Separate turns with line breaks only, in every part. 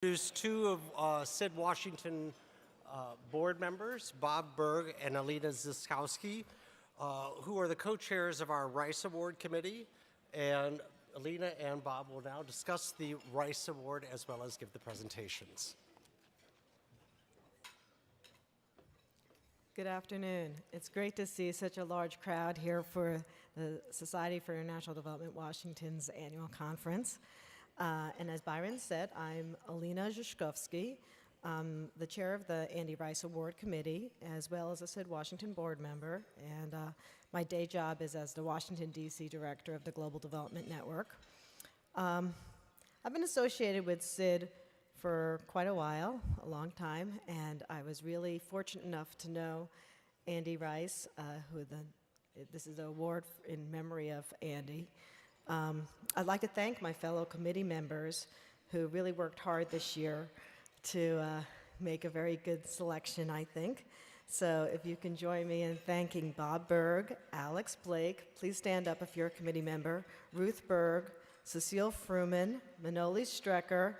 There's two of SID-Washington board members, Bob Berg and Alina Ziskowski, who are the co-chairs of our Rice Award Committee. And Alina and Bob will now discuss the Rice Award as well as give the presentations.
Good afternoon. It's great to see such a large crowd here for the Society for International Development Washington's annual conference. And as Byron said, I'm Alina Ziskowski, the chair of the Andy Rice Award Committee, as well as a SID-Washington board member. And my day job is as the Washington, D.C. director of the Global Development Network. I've been associated with SID for quite a while, a long time, and I was really fortunate enough to know Andy Rice, this is an award in memory of Andy. I'd like to thank my fellow committee members who really worked hard this year to make a very good selection, I think. So if you can join me in thanking Bob Berg, Alex Blake, please stand up if you're a committee member, Ruth Berg, Cecile Fruman, Manoli Strecker,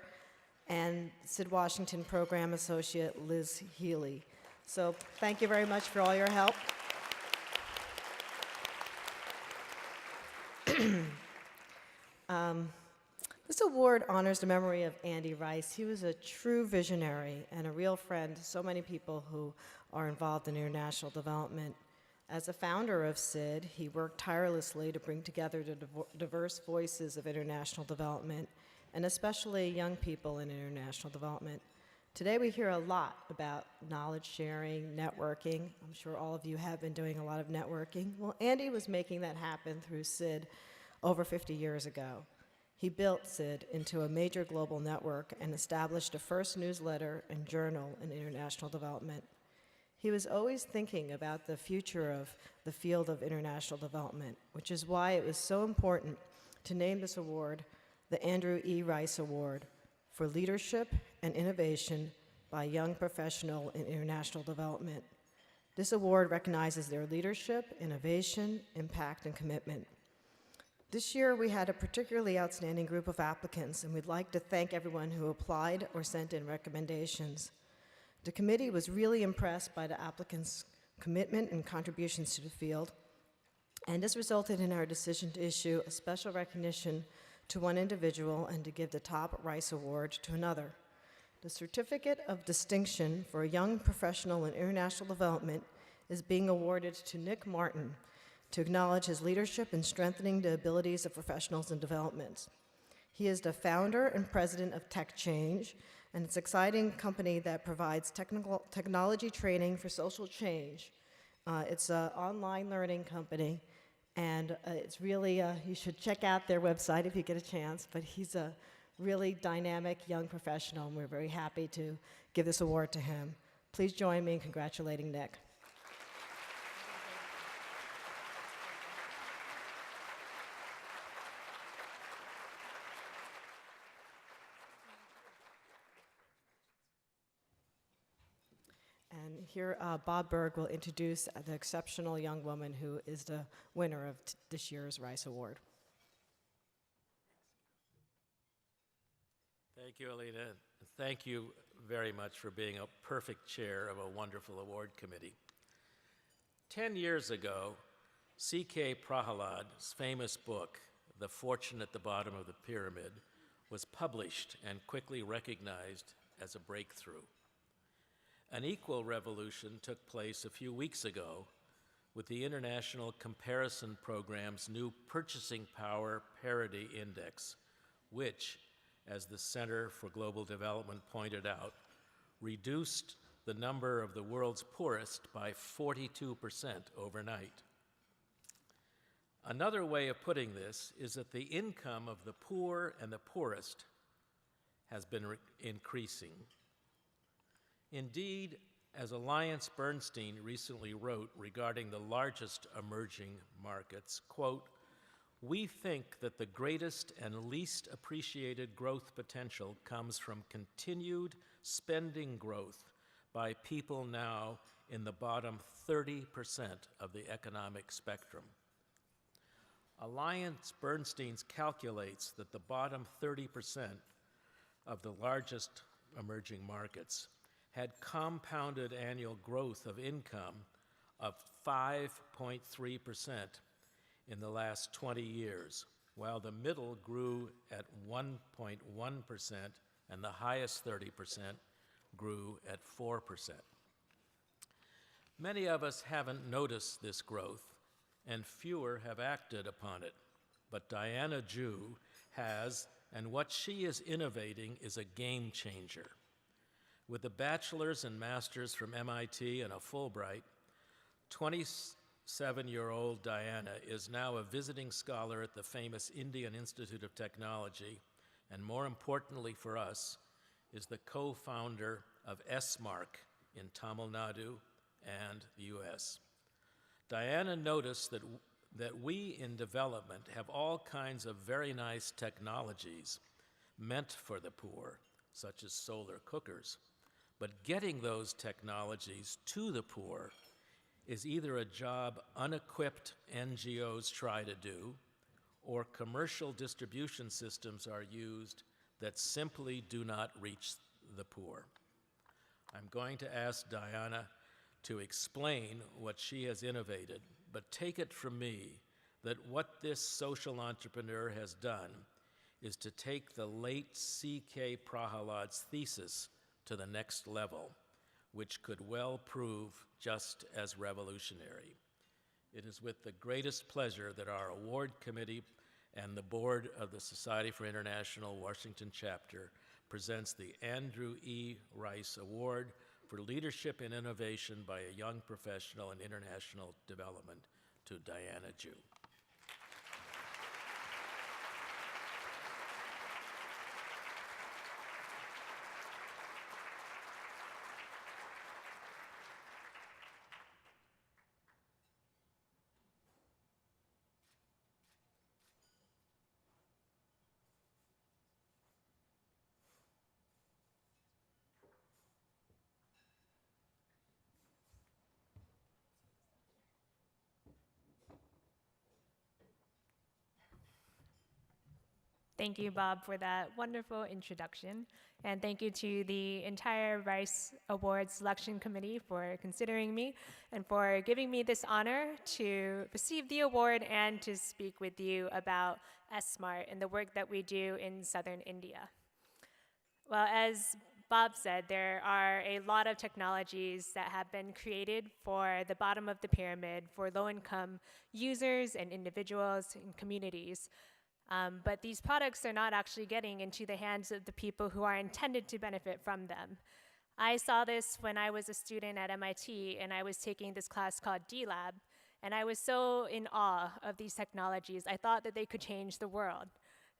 and SID-Washington Program Associate Liz Healy. So thank you very much for all your help. This award honors the memory of Andy Rice. He was a true visionary and a real friend to so many people who are involved in international development. As a founder of SID, he worked tirelessly to bring together the diverse voices of international development, and especially young people in international development. Today we hear a lot about knowledge sharing, networking. I'm sure all of you have been doing a lot of networking. Well, Andy was making that happen through SID over 50 years ago. He built SID into a major global network and established the first newsletter and journal in international development. He was always thinking about the future of the field of international development, which is why it was so important to name this award the Andrew E. Rice Award for Leadership and Innovation by Young Professional in International Development. This award recognizes their leadership, innovation, impact, and commitment. This year, we had a particularly outstanding group of applicants, and we'd like to thank everyone who applied or sent in recommendations. The committee was really impressed by the applicants' commitment and contributions to the field, and this resulted in our decision to issue a special recognition to one individual and to give the top Rice Award to another. The Certificate of Distinction for a Young Professional in International Development is being awarded to Nick Martin to acknowledge his leadership in strengthening the abilities of professionals in development. He is the founder and president of Tech Change, and it's an exciting company that provides technology training for social change. It's an online learning company, and it's really, you should check out their website if you get a chance, but he's a really dynamic young professional, and we're very happy to give this award to him. Please join me in congratulating Nick. And here, Bob Berg will introduce the exceptional young woman who is the winner of this year's Rice Award.
Thank you, Alina. Thank you very much for being a perfect chair of a wonderful award committee. 10 years ago, C.K. Prahalad's famous book, The Fortune at the Bottom of the Pyramid, was published and quickly recognized as a breakthrough. An equal revolution took place a few weeks ago with the International Comparison Program's new Purchasing Power Parity Index, which, as the Center for Global Development pointed out, reduced the number of the world's poorest by 42% overnight. Another way of putting this is that the income of the poor and the poorest has been increasing. Indeed, as Alliance Bernstein recently wrote regarding the largest emerging markets, quote, "We think that the greatest and least appreciated growth potential comes from continued spending growth by people now in the bottom 30% of the economic spectrum." Alliance Bernstein calculates that the bottom 30% of the largest emerging markets had compounded annual growth of income of 5.3% in the last 20 years, while the middle grew at 1.1% and the highest 30% grew at 4%. Many of us haven't noticed this growth, and fewer have acted upon it. But Diana Ju has, and what she is innovating is a game changer. With a bachelor's and master's from MIT and a Fulbright, 27-year-old Diana is now a visiting scholar at the famous Indian Institute of Technology, and more importantly for us, is the co-founder of SMARC in Tamil Nadu and the US. Diana noticed that we in development have all kinds of very nice technologies meant for the poor, such as solar cookers. But getting those technologies to the poor is either a job unequipped NGOs try to do, or commercial distribution systems are used that simply do not reach the poor. I'm going to ask Diana to explain what she has innovated, but take it from me that what this social entrepreneur has done is to take the late C.K. Prahalad's thesis to the next level, which could well prove just as revolutionary. It is with the greatest pleasure that our award committee and the board of the Society for International Washington Chapter presents the Andrew E. Rice Award for Leadership and Innovation by a Young Professional in International Development to Diana Ju.
Thank you, Bob, for that wonderful introduction. And thank you to the entire Rice Awards Selection Committee for considering me and for giving me this honor to receive the award and to speak with you about SMART and the work that we do in southern India. Well, as Bob said, there are a lot of technologies that have been created for the bottom of the pyramid, for low-income users and individuals and communities. But these products are not actually getting into the hands of the people who are intended to benefit from them. I saw this when I was a student at MIT, and I was taking this class called D-Lab, and I was so in awe of these technologies. I thought that they could change the world.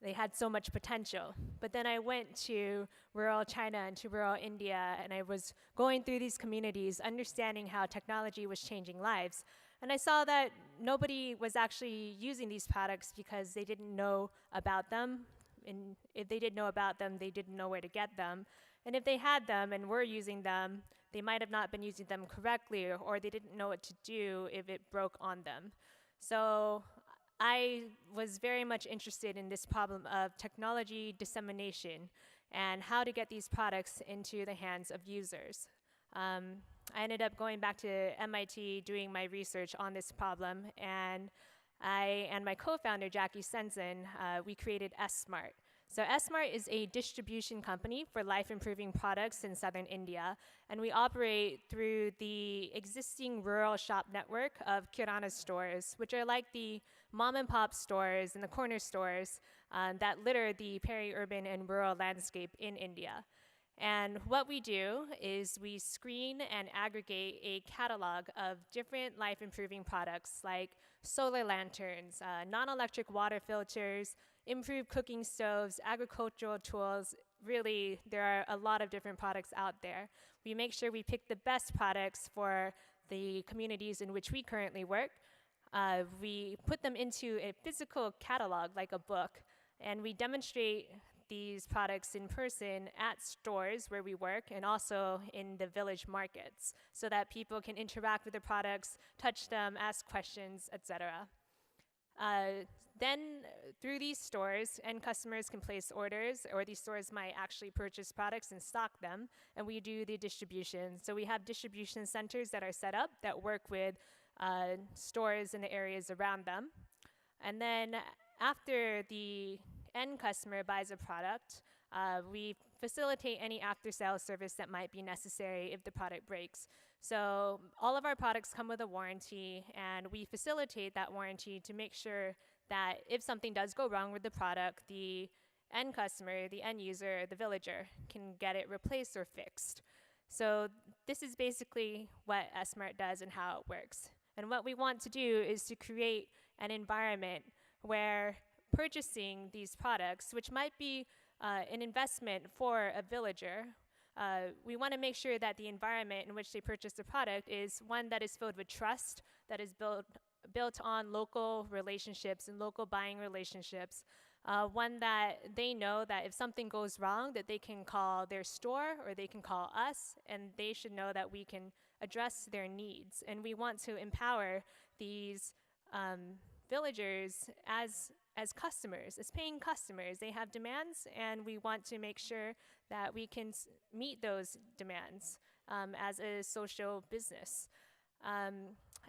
They had so much potential. But then I went to rural China and to rural India, and I was going through these communities, understanding how technology was changing lives. And I saw that nobody was actually using these products because they didn't know about them. And if they did know about them, they didn't know where to get them. And if they had them and were using them, they might have not been using them correctly, or they didn't know what to do if it broke on them. So I was very much interested in this problem of technology dissemination and how to get these products into the hands of users. I ended up going back to MIT doing my research on this problem, and I and my co-founder, Jackie Sensen, we created SMART. So SMART is a distribution company for life-improving products in southern India, and we operate through the existing rural shop network of kirana stores, which are like the mom-and-pop stores and the corner stores that litter the peri-urban and rural landscape in India. And what we do is we screen and aggregate a catalog of different life-improving products like solar lanterns, non-electric water filters, improved cooking stoves, agricultural tools. Really, there are a lot of different products out there. We make sure we pick the best products for the communities in which we currently work. We put them into a physical catalog, like a book, and we demonstrate these products in person at stores where we work and also in the village markets so that people can interact with the products, touch them, ask questions, etc. Then through these stores, end customers can place orders, or these stores might actually purchase products and stock them, and we do the distribution. So we have distribution centers that are set up that work with stores in the areas around them. And then after the end customer buys a product, we facilitate any after-sales service that might be necessary if the product breaks. So all of our products come with a warranty, and we facilitate that warranty to make sure that if something does go wrong with the product, the end customer, the end user, the villager can get it replaced or fixed. So this is basically what S-Mart does and how it works. And what we want to do is to create an environment where purchasing these products, which might be an investment for a villager, we want to make sure that the environment in which they purchase the product is one that is filled with trust, that is built on local relationships and local buying relationships, one that they know that if something goes wrong, that they can call their store or they can call us, and they should know that we can address their needs. And we want to empower these villagers as customers, as paying customers. They have demands, and we want to make sure that we can meet those demands as a social business.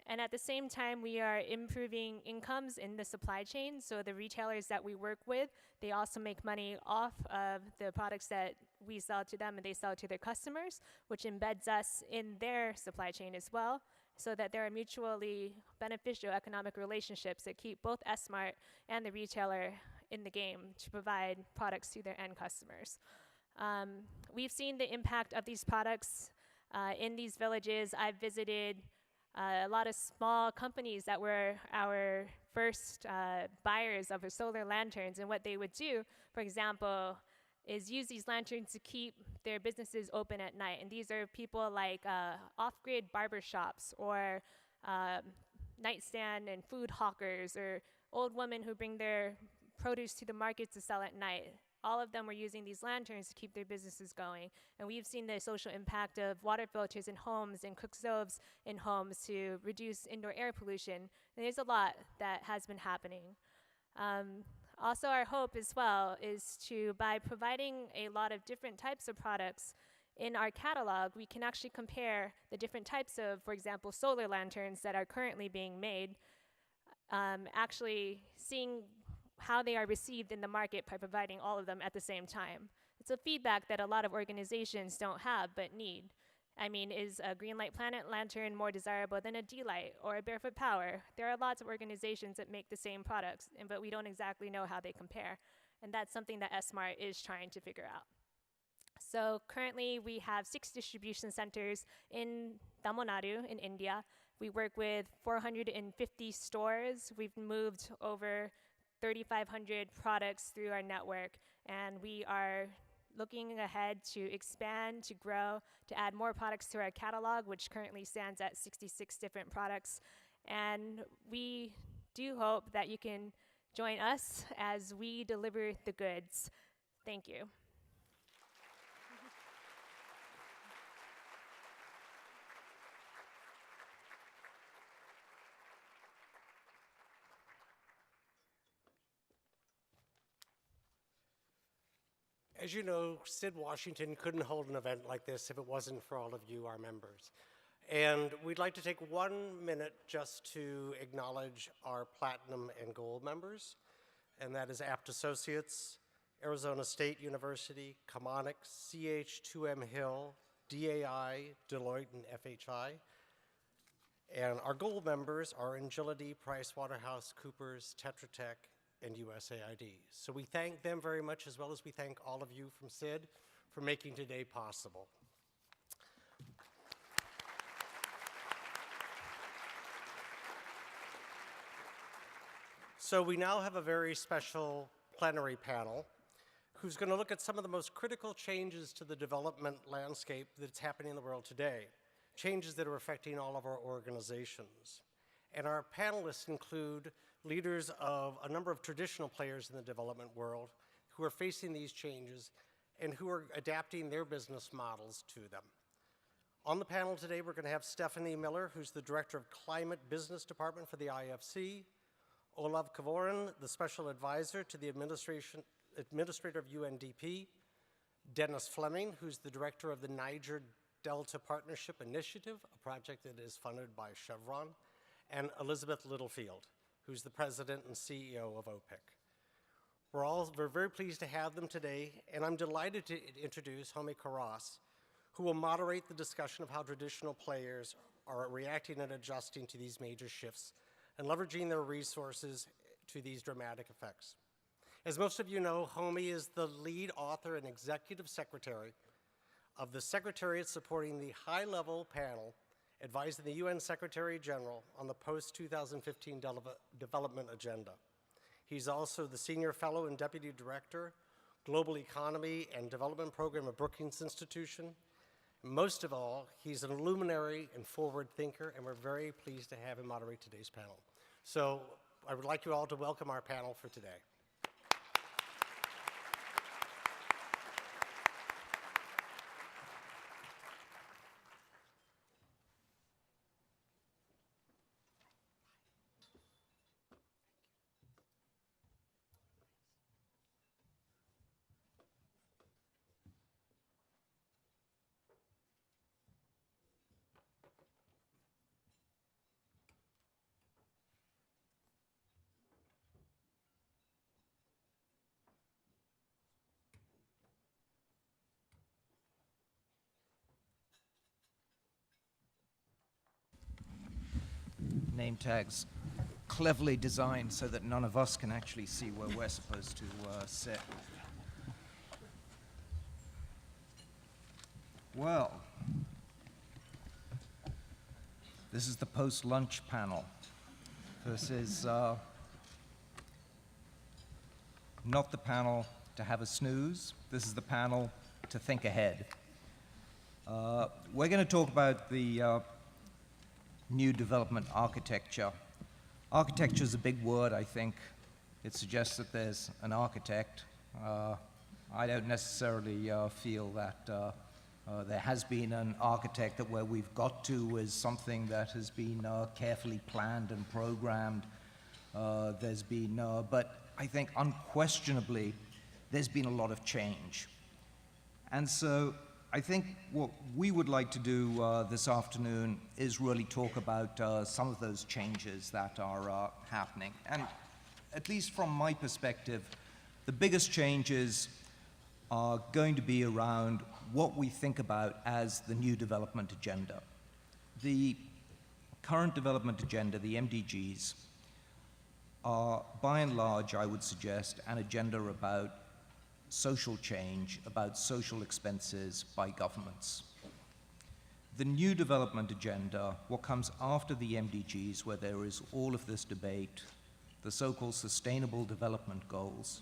And at the same time, we are improving incomes in the supply chain. So the retailers that we work with, they also make money off of the products that we sell to them and they sell to their customers, which embeds us in their supply chain as well, so that there are mutually beneficial economic relationships that keep both S-Mart and the retailer in the game to provide products to their end customers. We've seen the impact of these products in these villages. I've visited a lot of small companies that were our first buyers of our solar lanterns, and what they would do, for example, is use these lanterns to keep their businesses open at night. And these are people like off-grid barbershops, or nightstand and food hawkers, or old women who bring their produce to the market to sell at night. All of them were using these lanterns to keep their businesses going. And we've seen the social impact of water filters in homes and cook stoves in homes to reduce indoor air pollution. And there's a lot that has been happening. Also, our hope as well is to, by providing a lot of different types of products in our catalog, we can actually compare the different types of, for example, solar lanterns that are currently being made, actually seeing how they are received in the market by providing all of them at the same time. It's a feedback that a lot of organizations don't have but need. I mean, is a Green Light Planet lantern more desirable than a D-Light or a Barefoot Power? There are lots of organizations that make the same products, but we don't exactly know how they compare. And that's something that S-Mart is trying to figure out. So currently we have 6 distribution centers in Tamil Nadu in India. We work with 450 stores. We've moved over 3,500 products through our network, and we are looking ahead to expand, to grow, to add more products to our catalog, which currently stands at 66 different products. And we do hope that you can join us as we deliver the goods. Thank you.
As you know, SID-Washington couldn't hold an event like this if it wasn't for all of you, our members. And we'd like to take 1 minute just to acknowledge our platinum and gold members, and that is Apt Associates, Arizona State University, Chemonic, CH2M Hill, DAI, Deloitte, and FHI. And our gold members are Agility, PricewaterhouseCoopers, Tetra Tech, and USAID. So we thank them very much, as well as we thank all of you from SID for making today possible. So we now have a very special plenary panel who's going to look at some of the most critical changes to the development landscape that's happening in the world today, changes that are affecting all of our organizations. And our panelists include leaders of a number of traditional players in the development world who are facing these changes and who are adapting their business models to them. On the panel today, we're going to have Stephanie Miller, who's the Director of Climate Business Department for the IFC, Olav Kavorin, the Special Advisor to the Administrator of UNDP, Dennis Fleming, who's the Director of the Niger Delta Partnership Initiative, a project that is funded by Chevron, and Elizabeth Littlefield, who's the President and CEO of OPIC. We're very pleased to have them today, and I'm delighted to introduce Homi Karas, who will moderate the discussion of how traditional players are reacting and adjusting to these major shifts and leveraging their resources to these dramatic effects. As most of you know, Homi is the lead author and executive secretary of the Secretariat supporting the high-level panel advising the UN Secretary General on the post-2015 development agenda. He's also the Senior Fellow and Deputy Director, Global Economy and Development Program at Brookings Institution. Most of all, he's an luminary and forward thinker, and we're very pleased to have him moderate today's panel. So I would like you all to welcome our panel for today.
Name tags cleverly designed so that none of us can actually see where we're supposed to sit. Well, this is the post-lunch panel. This is not the panel to have a snooze. This is the panel to think ahead. We're going to talk about the new development architecture. Architecture is a big word, I think. It suggests that there's an architect. I don't necessarily feel that there has been an architect, that where we've got to is something that has been carefully planned and programmed. There's been, but I think unquestionably, there's been a lot of change. And so I think what we would like to do this afternoon is really talk about some of those changes that are happening. And at least from my perspective, the biggest changes are going to be around what we think about as the new development agenda. The current development agenda, the MDGs, are by and large, I would suggest, an agenda about social change, about social expenses by governments. The new development agenda, what comes after the MDGs, where there is all of this debate, the so-called sustainable development goals,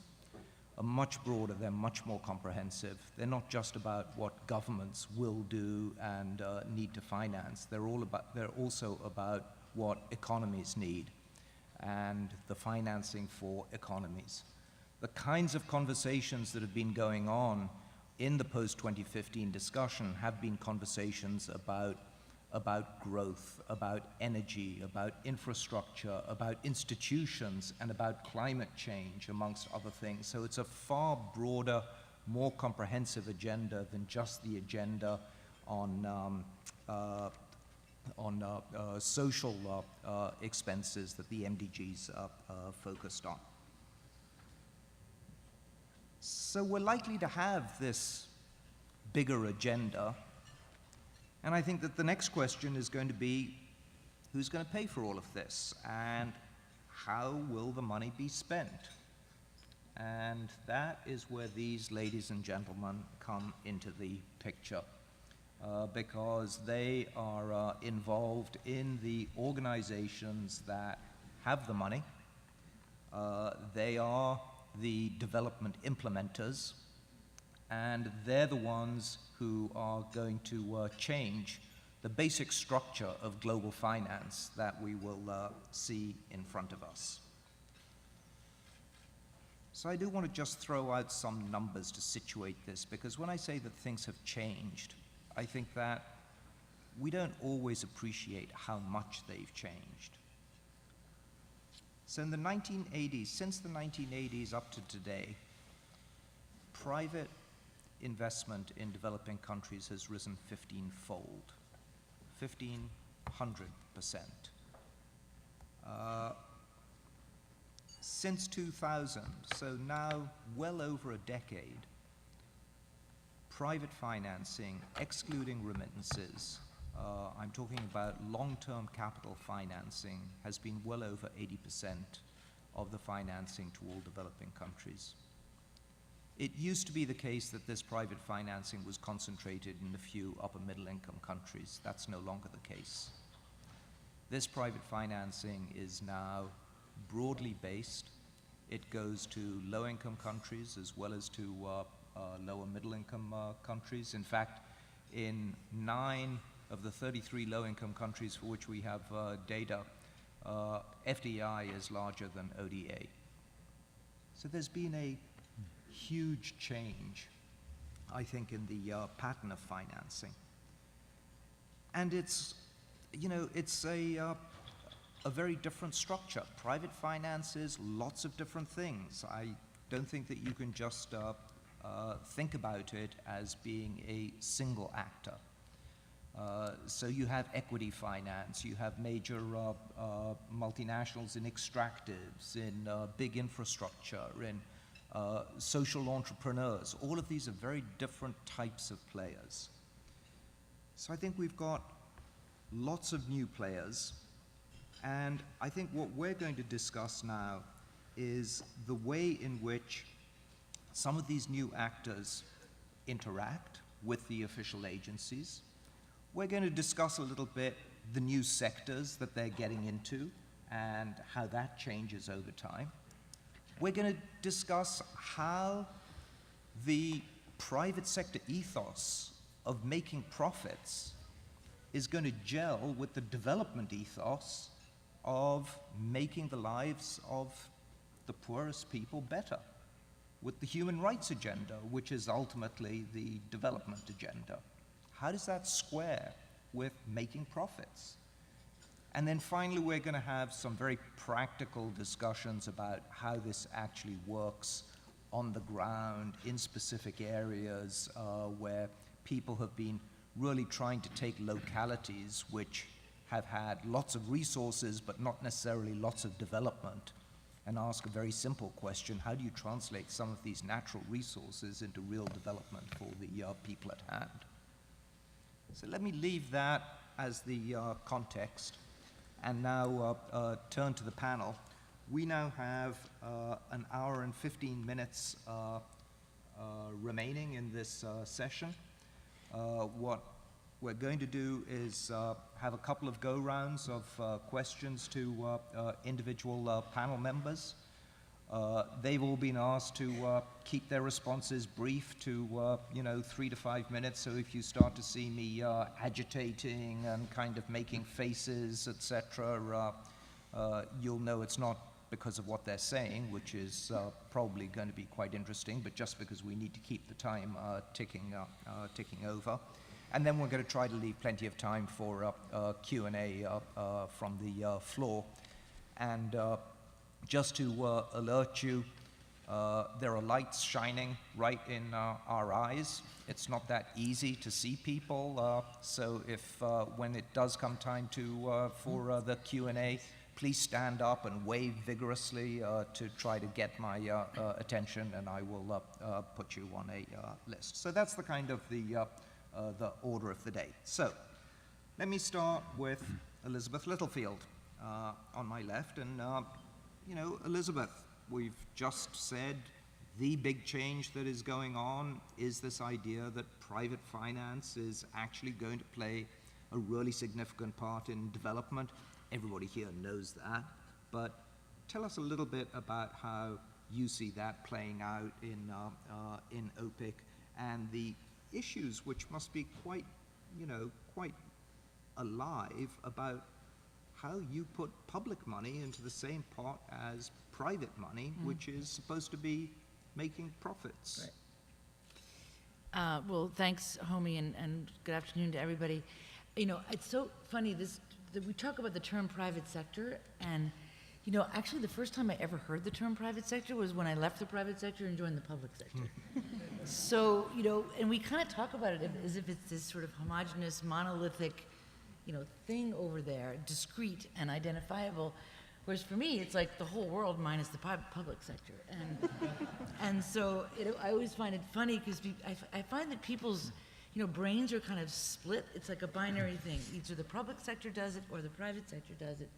are much broader, they're much more comprehensive. They're not just about what governments will do and need to finance. They're also about what economies need and the financing for economies. The kinds of conversations that have been going on in the post-2015 discussion have been conversations about growth, about energy, about infrastructure, about institutions, and about climate change, amongst other things. So it's a far broader, more comprehensive agenda than just the agenda on social expenses that the MDGs focused on. So we're likely to have this bigger agenda, and I think that the next question is going to be, who's going to pay for all of this, and how will the money be spent? And that is where these ladies and gentlemen come into the picture, because they are involved in the organizations that have the money. They are the development implementers, and they're the ones who are going to change the basic structure of global finance that we will see in front of us. So I do want to just throw out some numbers to situate this, because when I say that things have changed, I think that we don't always appreciate how much they've changed. So in the 1980s, since the 1980s up to today, private investment in developing countries has risen 15-fold, 1,500%. Since 2000, so now well over a decade, private financing, excluding remittances, I'm talking about long-term capital financing, has been well over 80% of the financing to all developing countries. It used to be the case that this private financing was concentrated in a few upper middle income countries. That's no longer the case. This private financing is now broadly based. It goes to low-income countries as well as to lower middle-income countries. In fact, in 9 of the 33 low-income countries for which we have data, FDI is larger than ODA. So there's been a huge change, I think, in the pattern of financing. And it's, you know, it's a very different structure. Private finance is lots of different things. I don't think that you can just think about it as being a single actor. So you have equity finance, you have major multinationals in extractives, in big infrastructure, in social entrepreneurs. All of these are very different types of players. So I think we've got lots of new players, and I think what we're going to discuss now is the way in which some of these new actors interact with the official agencies. We're going to discuss a little bit the new sectors that they're getting into and how that changes over time. We're going to discuss how the private sector ethos of making profits is going to gel with the development ethos of making the lives of the poorest people better, with the human rights agenda, which is ultimately the development agenda. How does that square with making profits? And then finally, we're going to have some very practical discussions about how this actually works on the ground in specific areas where people have been really trying to take localities which have had lots of resources but not necessarily lots of development, and ask a very simple question: how do you translate some of these natural resources into real development for the people at hand? So let me leave that as the context, and now turn to the panel. We now have an hour and 15 minutes remaining in this session. What we're going to do is have a couple of go-rounds of questions to individual panel members. They've all been asked to keep their responses brief to 3 to 5 minutes. So if you start to see me agitating and kind of making faces, etc., you'll know it's not because of what they're saying, which is probably going to be quite interesting, but just because we need to keep the time ticking over. And then we're going to try to leave plenty of time for Q&A from the floor. And just to alert you, there are lights shining right in our eyes. It's not that easy to see people, so if when it does come time for the Q&A, please stand up and wave vigorously to try to get my attention, and I will put you on a list. So that's the kind of the order of the day. So let me start with Elizabeth Littlefield on my left. And Elizabeth, we've just said the big change that is going on is this idea that private finance is actually going to play a really significant part in development. Everybody here knows that, but tell us a little bit about how you see that playing out in OPIC and the issues which must be quite alive about how you put public money into the same pot as private money, which is supposed to be making profits.
Right. Well, thanks, Homi, and good afternoon to everybody. It's so funny, we talk about the term private sector, and You know, actually, the first time I ever heard the term private sector was when I left the private sector and joined the public sector. So, you know, and we kind of talk about it as if it's this sort of homogeneous, monolithic, you know, thing over there, discrete and identifiable. Whereas for me, it's like the whole world minus the public sector. And so I always find it funny because I find that people's, you know, brains are kind of split. It's like a binary thing. Either the public sector does it or the private sector does it.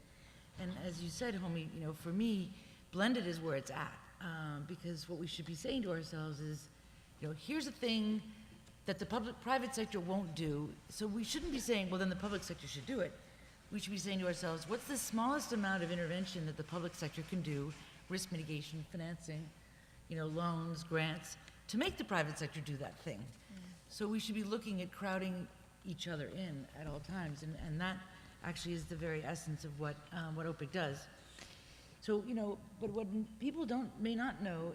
And as you said, homie, you know, for me, blended is where it's at. Because what we should be saying to ourselves is, you know, here's a thing that the private sector won't do. So we shouldn't be saying, well, then the public sector should do it. We should be saying to ourselves, what's the smallest amount of intervention that the public sector can do, risk mitigation, financing, you know, loans, grants, to make the private sector do that thing. So we should be looking at crowding each other in at all times, and that actually is the very essence of what OPIC does. So, you know, but what people may not know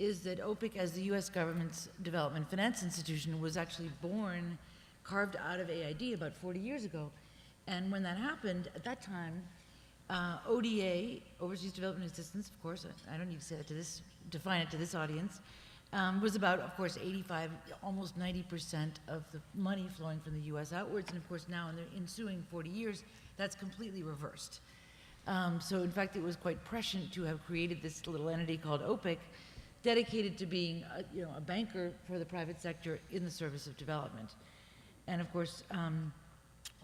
is that OPIC, as the US government's development finance institution, was actually born, carved out of AID about 40 years ago. And when that happened, at that time, ODA, Overseas Development Assistance, of course, I don't need to say that to this, define it to this audience, was about, of course, 85, almost 90% of the money flowing from the US outwards. And of course, now in the ensuing 40 years, that's completely reversed. So in fact, it was quite prescient to have created this little entity called OPIC, dedicated to being you know, a banker for the private sector in the service of development. And of course,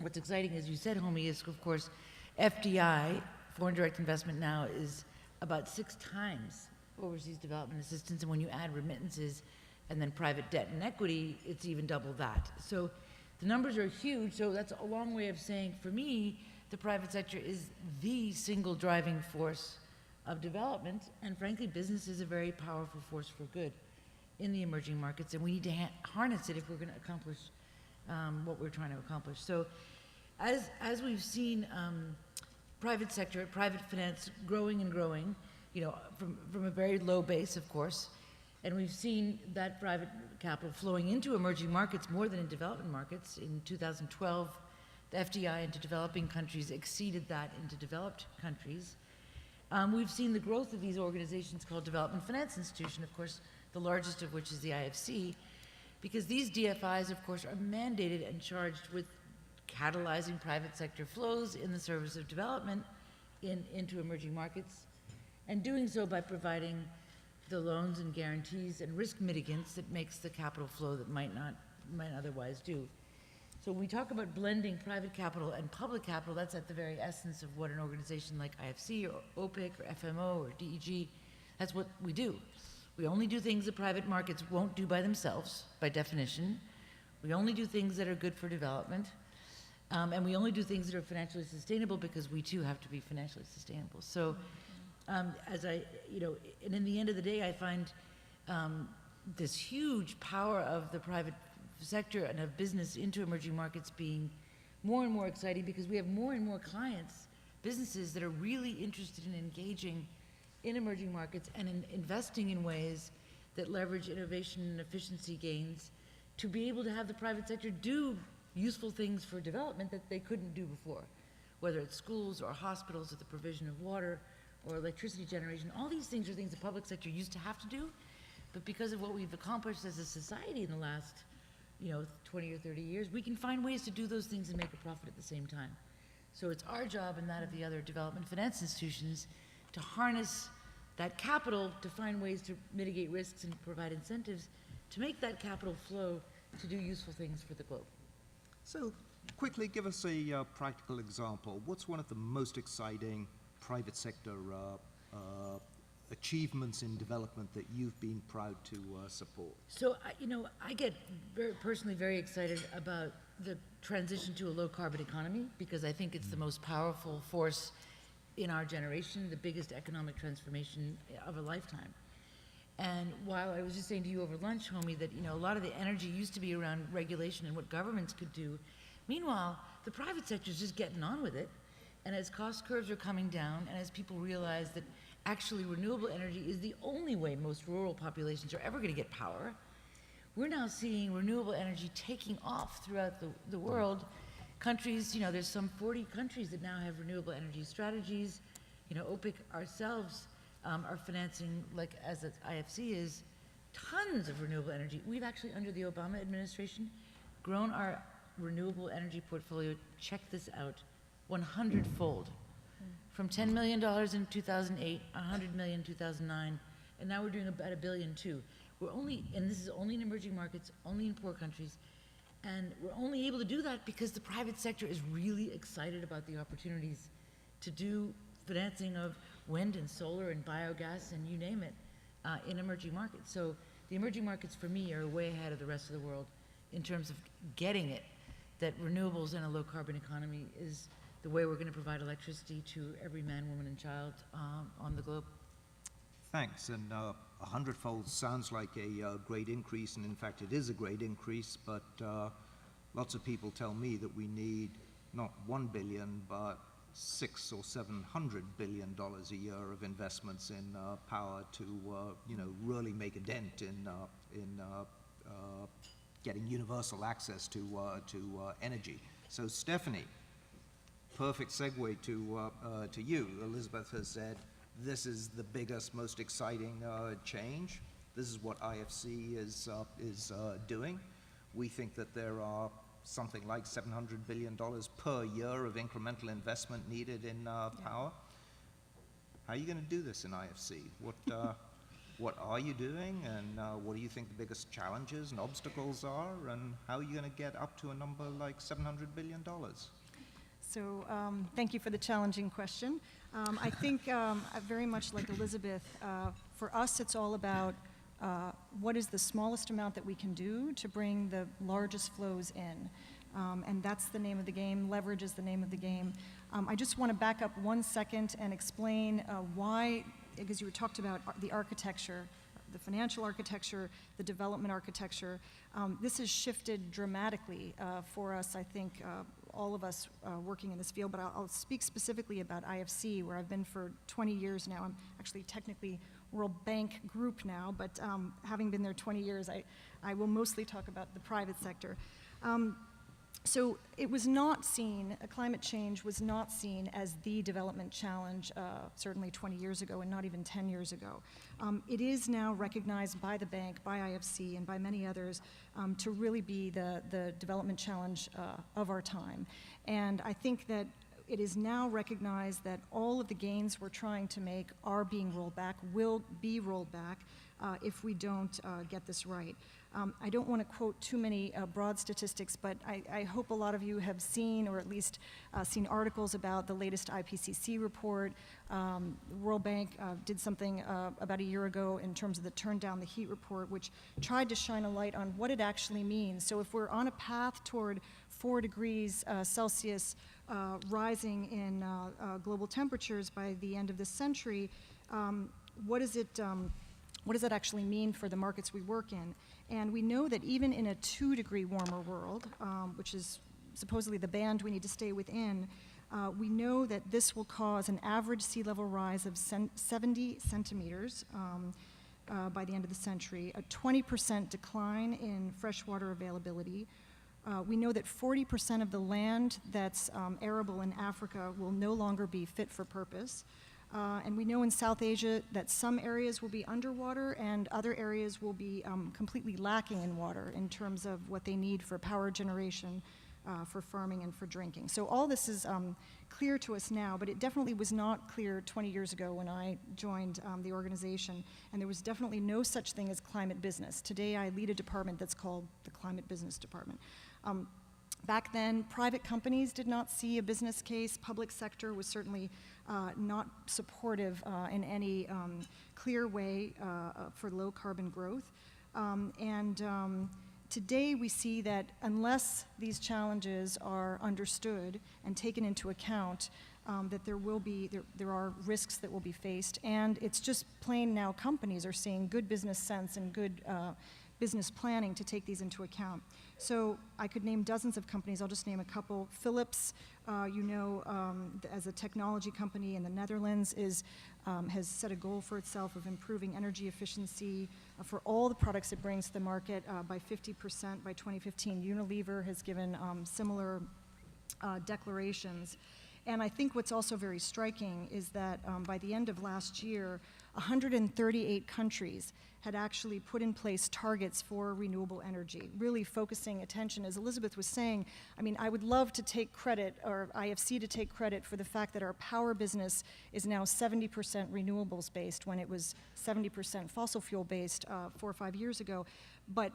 what's exciting, as you said, homie, is of course, FDI, foreign direct investment now, is about 6 times overseas development assistance, and when you add remittances and then private debt and equity, it's even double that. So the numbers are huge, so that's a long way of saying, for me, the private sector is the single driving force of development, and frankly, business is a very powerful force for good in the emerging markets, and we need to harness it if we're going to accomplish what we're trying to accomplish. So as we've seen private sector, private finance growing and growing, you know, from a very low base, of course, and we've seen that private capital flowing into emerging markets more than in development markets. In 2012, the FDI into developing countries exceeded that into developed countries. We've seen the growth of these organizations called Development Finance Institution, of course, the largest of which is the IFC, because these DFIs, of course, are mandated and charged with catalyzing private sector flows in the service of development into emerging markets, and doing so by providing the loans and guarantees and risk mitigants that makes the capital flow that might otherwise do. So when we talk about blending private capital and public capital, that's at the very essence of what an organization like IFC or OPIC or FMO or DEG, that's what we do. We only do things that private markets won't do by themselves, by definition. We only do things that are good for development. And we only do things that are financially sustainable because we too have to be financially sustainable. So you know, and in the end of the day, I find this huge power of the private sector and of business into emerging markets being more and more exciting because we have more and more clients, businesses that are really interested in engaging in emerging markets and in investing in ways that leverage innovation and efficiency gains to be able to have the private sector do useful things for development that they couldn't do before, whether it's schools or hospitals or the provision of water or electricity generation. All these things are things the public sector used to have to do, but because of what we've accomplished as a society in the last, you know, 20 or 30 years, we can find ways to do those things and make a profit at the same time. So it's our job and that of the other development finance institutions to harness that capital to find ways to mitigate risks and provide incentives to make that capital flow to do useful things for the globe.
So quickly, give us a practical example. What's one of the most exciting private sector achievements in development that you've been proud to support?
So, you know, I get personally very excited about the transition to a low-carbon economy because I think it's the most powerful force in our generation, the biggest economic transformation of a lifetime. And while I was just saying to you over lunch, homie, that, you know, a lot of the energy used to be around regulation and what governments could do. Meanwhile, the private sector is just getting on with it. And as cost curves are coming down and as people realize that actually renewable energy is the only way most rural populations are ever going to get power, we're now seeing renewable energy taking off throughout the world. Countries, you know, there's some 40 countries that now have renewable energy strategies. You know, OPIC ourselves are financing, like as the IFC is, tons of renewable energy. We've actually, under the Obama administration, grown our renewable energy portfolio, check this out, 100-fold. From $10 million in 2008, $100 million in 2009, and now we're doing about $1 billion too. We're only, and this is only in emerging markets, only in poor countries, and we're only able to do that because the private sector is really excited about the opportunities to do financing of wind and solar and biogas and you name it in emerging markets. So the emerging markets for me are way ahead of the rest of the world in terms of getting it, that renewables and a low carbon economy is the way we're going to provide electricity to every man, woman, and child on the globe.
Thanks, and 100-fold sounds like a great increase, and in fact it is a great increase, but lots of people tell me that we need not $1 billion, but $600 or $700 billion a year of investments in power to, you know, really make a dent in getting universal access to energy. So Stephanie, perfect segue to you. Elizabeth has said this is the biggest, most exciting change. This is what IFC is doing. We think that there are something like $700 billion per year of incremental investment needed in power. How are you going to do this in IFC? What are you doing, and what do you think the biggest challenges and obstacles are, and how are you going to get up to a number like $700 billion?
So thank you for the challenging question. I think very much like Elizabeth, for us it's all about what is the smallest amount that we can do to bring the largest flows in. And that's the name of the game. Leverage is the name of the game. I just want to back up 1 second and explain why, because you talked about the architecture, the financial architecture, the development architecture. This has shifted dramatically for us, I think, all of us working in this field, but I'll speak specifically about IFC, where I've been for 20 years now. I'm actually technically World Bank Group now, but having been there 20 years, I will mostly talk about the private sector. So it was not seen, climate change was not seen as the development challenge certainly 20 years ago and not even 10 years ago. It is now recognized by the bank, by IFC, and by many others to really be the development challenge of our time. And I think that it is now recognized that all of the gains we're trying to make are being rolled back, will be rolled back if we don't get this right. I don't want to quote too many broad statistics, but I hope a lot of you have seen, or at least seen articles about the latest IPCC report. The World Bank did something about a year ago in terms of the Turn Down the Heat report, which tried to shine a light on what it actually means. So if we're on a path toward 4 degrees Celsius rising in global temperatures by the end of this century, what does that actually mean for the markets we work in? And we know that even in a 2-degree warmer world, which is supposedly the band we need to stay within, we know that this will cause an average sea level rise of 70 centimeters by the end of the century, a 20% decline in freshwater availability. We know that 40% of the land that's arable in Africa will no longer be fit for purpose. And we know in South Asia that some areas will be underwater and other areas will be completely lacking in water in terms of what they need for power generation, for farming, and for drinking. So all this is clear to us now, but it definitely was not clear 20 years ago when I joined the organization, and there was definitely no such thing as climate business. Today I lead a department that's called the Climate Business Department. Back then, private companies did not see a business case. Public sector was certainly not supportive in any clear way for low carbon growth. Today we see that unless these challenges are understood and taken into account, that there are risks that will be faced. And it's just plain now companies are seeing good business sense and good business planning to take these into account. So I could name dozens of companies. I'll just name a couple. Philips, as a technology company in the Netherlands, has set a goal for itself of improving energy efficiency for all the products it brings to the market by 50% by 2015. Unilever has given similar declarations. And I think what's also very striking is that by the end of last year, 138 countries had actually put in place targets for renewable energy, really focusing attention, as Elizabeth was saying. I mean, I would love to take credit, or IFC to take credit for the fact that our power business is now 70% renewables based when it was 70% fossil fuel based 4 or 5 years ago. But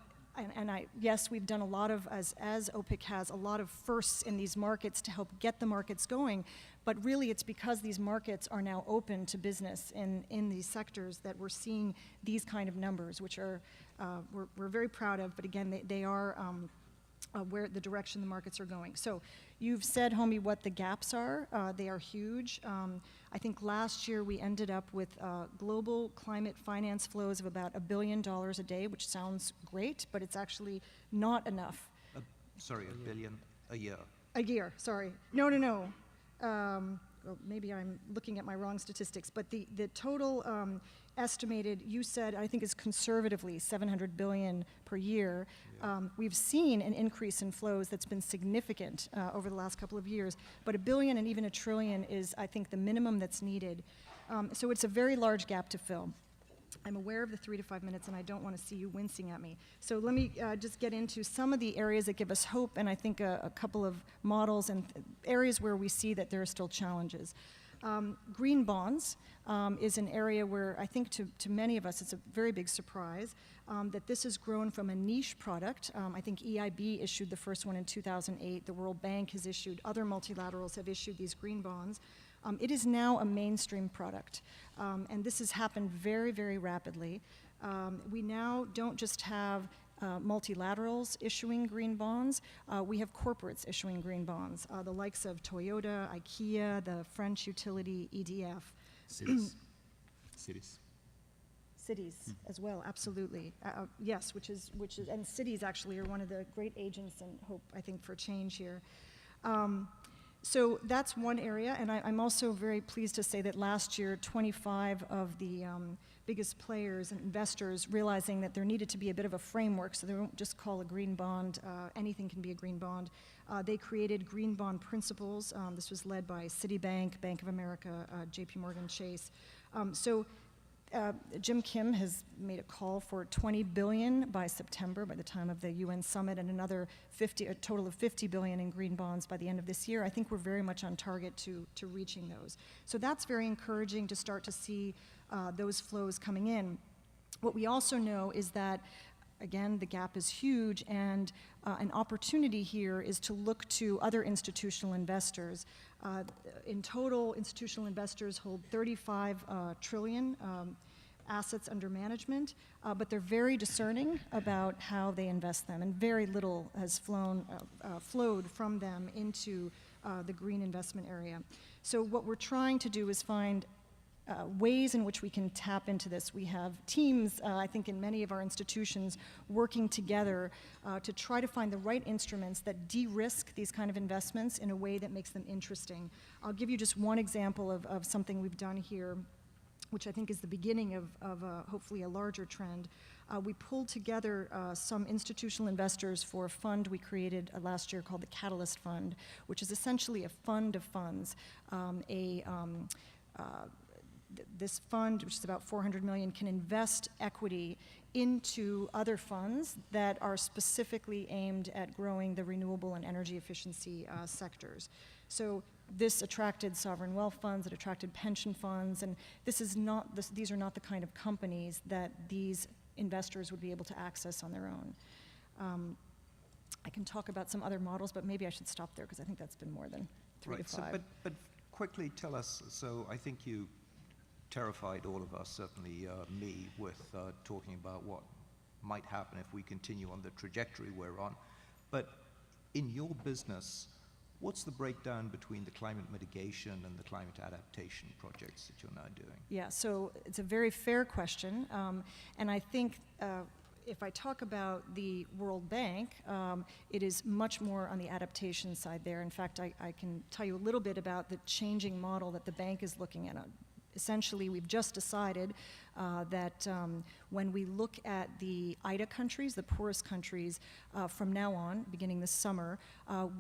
yes, we've done a lot of, as OPIC has, a lot of firsts in these markets to help get the markets going, but really it's because these markets are now open to business in these sectors that we're seeing these kind of numbers, which are, we're very proud of, but again, they are where the direction the markets are going. So you've said, Homie, what the gaps are. They are huge. I think last year we ended up with global climate finance flows of about $1 billion a day, which sounds great, but it's actually not enough.
Sorry, $1 billion a year.
A year, sorry. No. Well, maybe I'm looking at my wrong statistics, but the total estimated, you said, I think is conservatively $700 billion per year. Yeah. We've seen an increase in flows that's been significant over the last couple of years, but $1 billion and even $1 trillion is, I think, the minimum that's needed. So it's a very large gap to fill. I'm aware of the 3 to 5 minutes, and I don't want to see you wincing at me. So let me just get into some of the areas that give us hope, and I think a couple of models and areas where we see that there are still challenges. Green bonds is an area where I think to many of us it's a very big surprise that this has grown from a niche product. I think EIB issued the first one in 2008. The World Bank has issued, other multilaterals have issued these green bonds. It is now a mainstream product, and this has happened very, very rapidly. We now don't just have multilaterals issuing green bonds, we have corporates issuing green bonds, the likes of Toyota, IKEA, the French utility EDF.
Cities.
Cities as well, absolutely. Yes, which is, and cities actually are one of the great agents and hope, I think, for change here. So that's one area, and I'm also very pleased to say that last year, 25 of the biggest players and investors, realizing that there needed to be a bit of a framework, so they don't just call a green bond, anything can be a green bond. They created green bond principles. This was led by Citibank, Bank of America, JP Morgan Chase. Jim Kim has made a call for $20 billion by September, by the time of the UN summit, and another a total of $50 billion in green bonds by the end of this year. I think we're very much on target to reaching those. So that's very encouraging to start to see those flows coming in. What we also know is that, again, the gap is huge, and an opportunity here is to look to other institutional investors. In total, institutional investors hold 35 trillion assets under management, but they're very discerning about how they invest them, and very little has flowed from them into the green investment area. So what we're trying to do is find ways in which we can tap into this. We have teams, I think, in many of our institutions working together to try to find the right instruments that de-risk these kind of investments in a way that makes them interesting. I'll give you just one example of something we've done here, which I think is the beginning of hopefully a larger trend. We pulled together some institutional investors for a fund we created last year called the Catalyst Fund, which is essentially a fund of funds, this fund, which is about $400 million, can invest equity into other funds that are specifically aimed at growing the renewable and energy efficiency sectors. So this attracted sovereign wealth funds, it attracted pension funds, and these are not the kind of companies that these investors would be able to access on their own. I can talk about some other models, but maybe I should stop there because I think that's been more than 3 to 5.
So, but quickly tell us, so I think you terrified all of us, certainly me, with talking about what might happen if we continue on the trajectory we're on. But in your business, what's the breakdown between the climate mitigation and the climate adaptation projects that you're now doing?
Yeah, so it's a very fair question. And I think if I talk about the World Bank, it is much more on the adaptation side there. In fact, I can tell you a little bit about the changing model that the bank is looking at. Essentially, we've just decided that when we look at the IDA countries, the poorest countries, from now on, beginning this summer,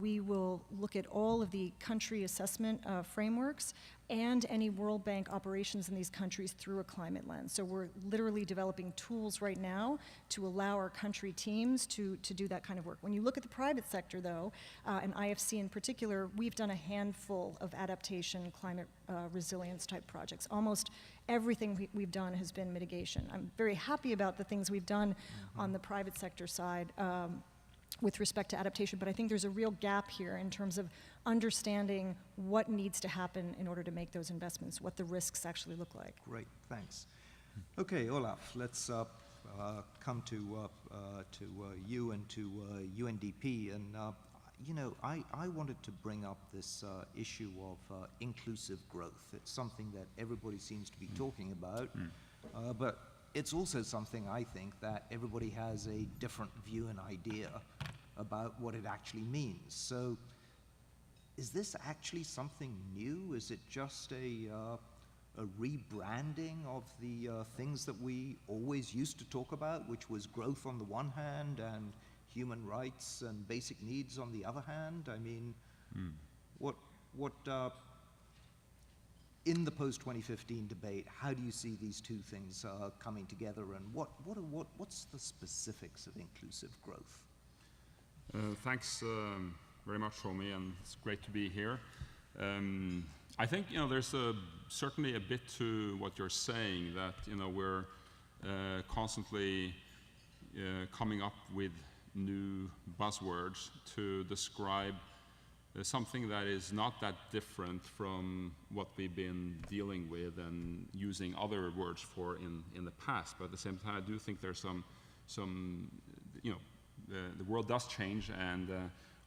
we will look at all of the country assessment frameworks and any World Bank operations in these countries through a climate lens. So we're literally developing tools right now to allow our country teams to do that kind of work. When you look at the private sector, though, and IFC in particular, we've done a handful of adaptation, climate resilience type projects. Almost everything we've done has been mitigation. I'm very happy about the things we've done on the private sector side with respect to adaptation, but I think there's a real gap here in terms of understanding what needs to happen in order to make those investments, what the risks actually look like.
Great, thanks. Okay, Olaf, let's come to you and to UNDP. And, you know, I wanted to bring up this issue of inclusive growth. It's something that everybody seems to be talking about, but it's also something, I think, that everybody has a different view and idea about what it actually means. So is this actually something new? Is it just a rebranding of the things that we always used to talk about, which was growth on the one hand and human rights and basic needs on the other hand? I mean, what in the post-2015 debate, how do you see these two things coming together, and what's the specifics of inclusive growth?
Thanks very much, Romy, and it's great to be here. I think, you know, there's certainly a bit to what you're saying, that, you know, we're constantly coming up with new buzzwords to describe something that is not that different from what we've been dealing with and using other words for in the past. But at the same time, I do think there's some you know, the world does change, and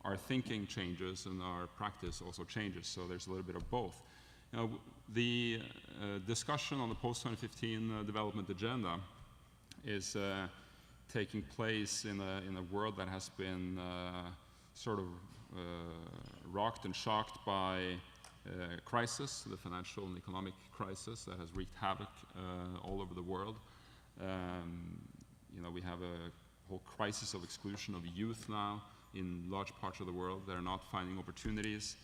our thinking changes and our practice also changes, so there's a little bit of both. You know, the discussion on the post-2015 development agenda is taking place in a world that has been sort of rocked and shocked by crisis, the financial and economic crisis that has wreaked havoc all over the world. You know, we have a whole crisis of exclusion of youth now in large parts of the world. They're not finding opportunities.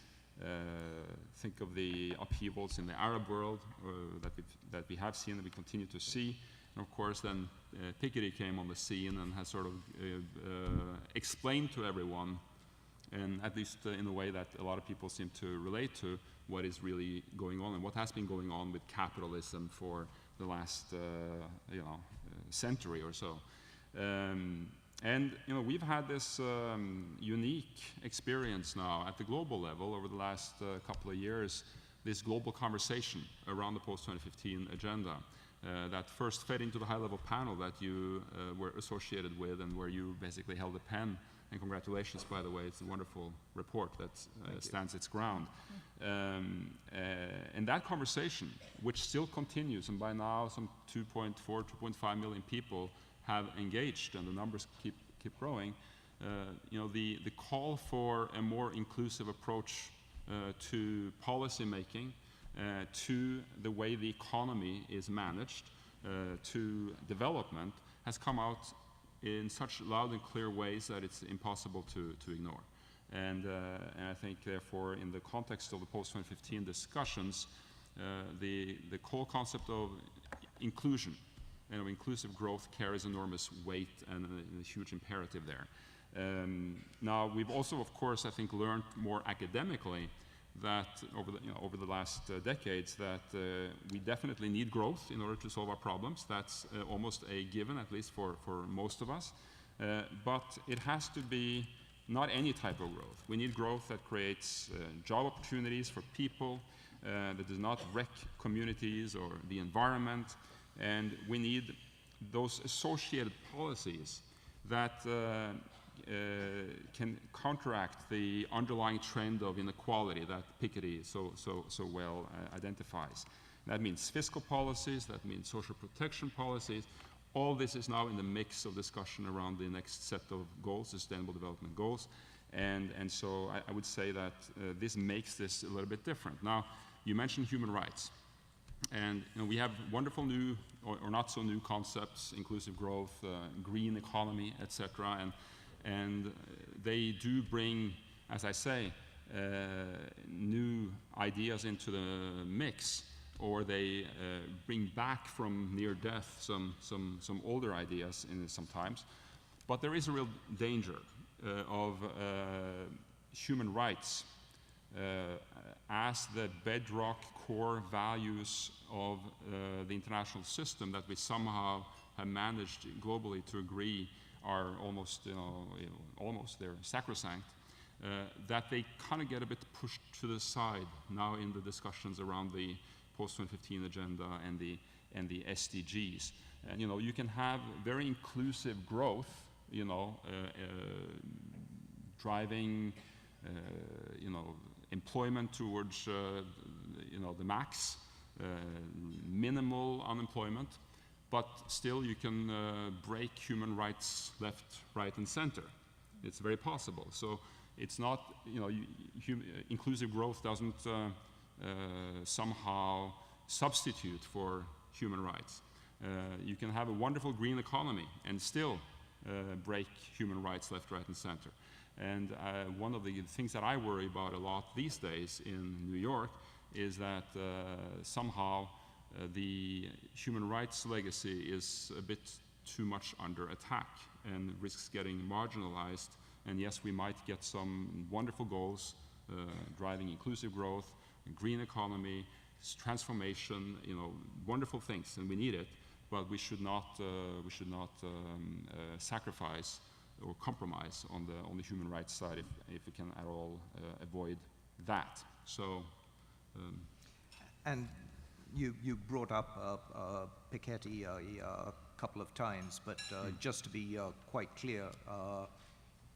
Think of the upheavals in the Arab world that we have seen and we continue to see. And of course, then Piketty came on the scene and has sort of explained to everyone, and at least in a way that a lot of people seem to relate to, what is really going on and what has been going on with capitalism for the last you know, century or so. And you know, we've had this unique experience now at the global level over the last couple of years, this global conversation around the post-2015 agenda that first fed into the high-level panel that you were associated with, and where you basically held a pen. And congratulations, by the way, it's a wonderful report that stands its ground. And that conversation, which still continues, and by now some 2.4, 2.5 million people have engaged, and the numbers keep growing. You know, the call for a more inclusive approach to policy making, to the way the economy is managed, to development, has come out in such loud and clear ways that it's impossible to ignore. And I think, therefore, in the context of the post-2015 discussions, the core concept of inclusion and of inclusive growth carries enormous weight and a huge imperative there. Now, we've also, of course, I think, learned more academically that over the last decades that we definitely need growth in order to solve our problems. That's almost a given, at least for most of us. But it has to be not any type of growth. We need growth that creates job opportunities for people, that does not wreck communities or the environment. And we need those associated policies that can counteract the underlying trend of inequality that Piketty so well identifies. That means fiscal policies, that means social protection policies. All this is now in the mix of discussion around the next set of goals, Sustainable Development Goals. And so I would say that this makes this a little bit different. Now, you mentioned human rights. And we have wonderful new or not so new concepts, inclusive growth, green economy, etc. And they do bring, as I say, new ideas into the mix, or they bring back from near death some older ideas sometimes. But there is a real danger of human rights as the bedrock core values of the international system that we somehow have managed globally to agree are almost, almost they're sacrosanct, that they kind of get a bit pushed to the side now in the discussions around the post-2015 agenda and the SDGs. And you can have very inclusive growth, driving, employment towards, the max, minimal unemployment, but still you can break human rights left, right, and center. It's very possible. So it's not, inclusive growth doesn't somehow substitute for human rights. You can have a wonderful green economy and still break human rights left, right, and center. And one of the things that I worry about a lot these days in New York is that somehow the human rights legacy is a bit too much under attack and risks getting marginalized. And yes, we might get some wonderful goals, driving inclusive growth, green economy, transformation, wonderful things, and we need it. But we should not sacrifice or compromise on the human rights side if we can at all avoid that. So.
And you brought up Piketty a couple of times, but just to be quite clear,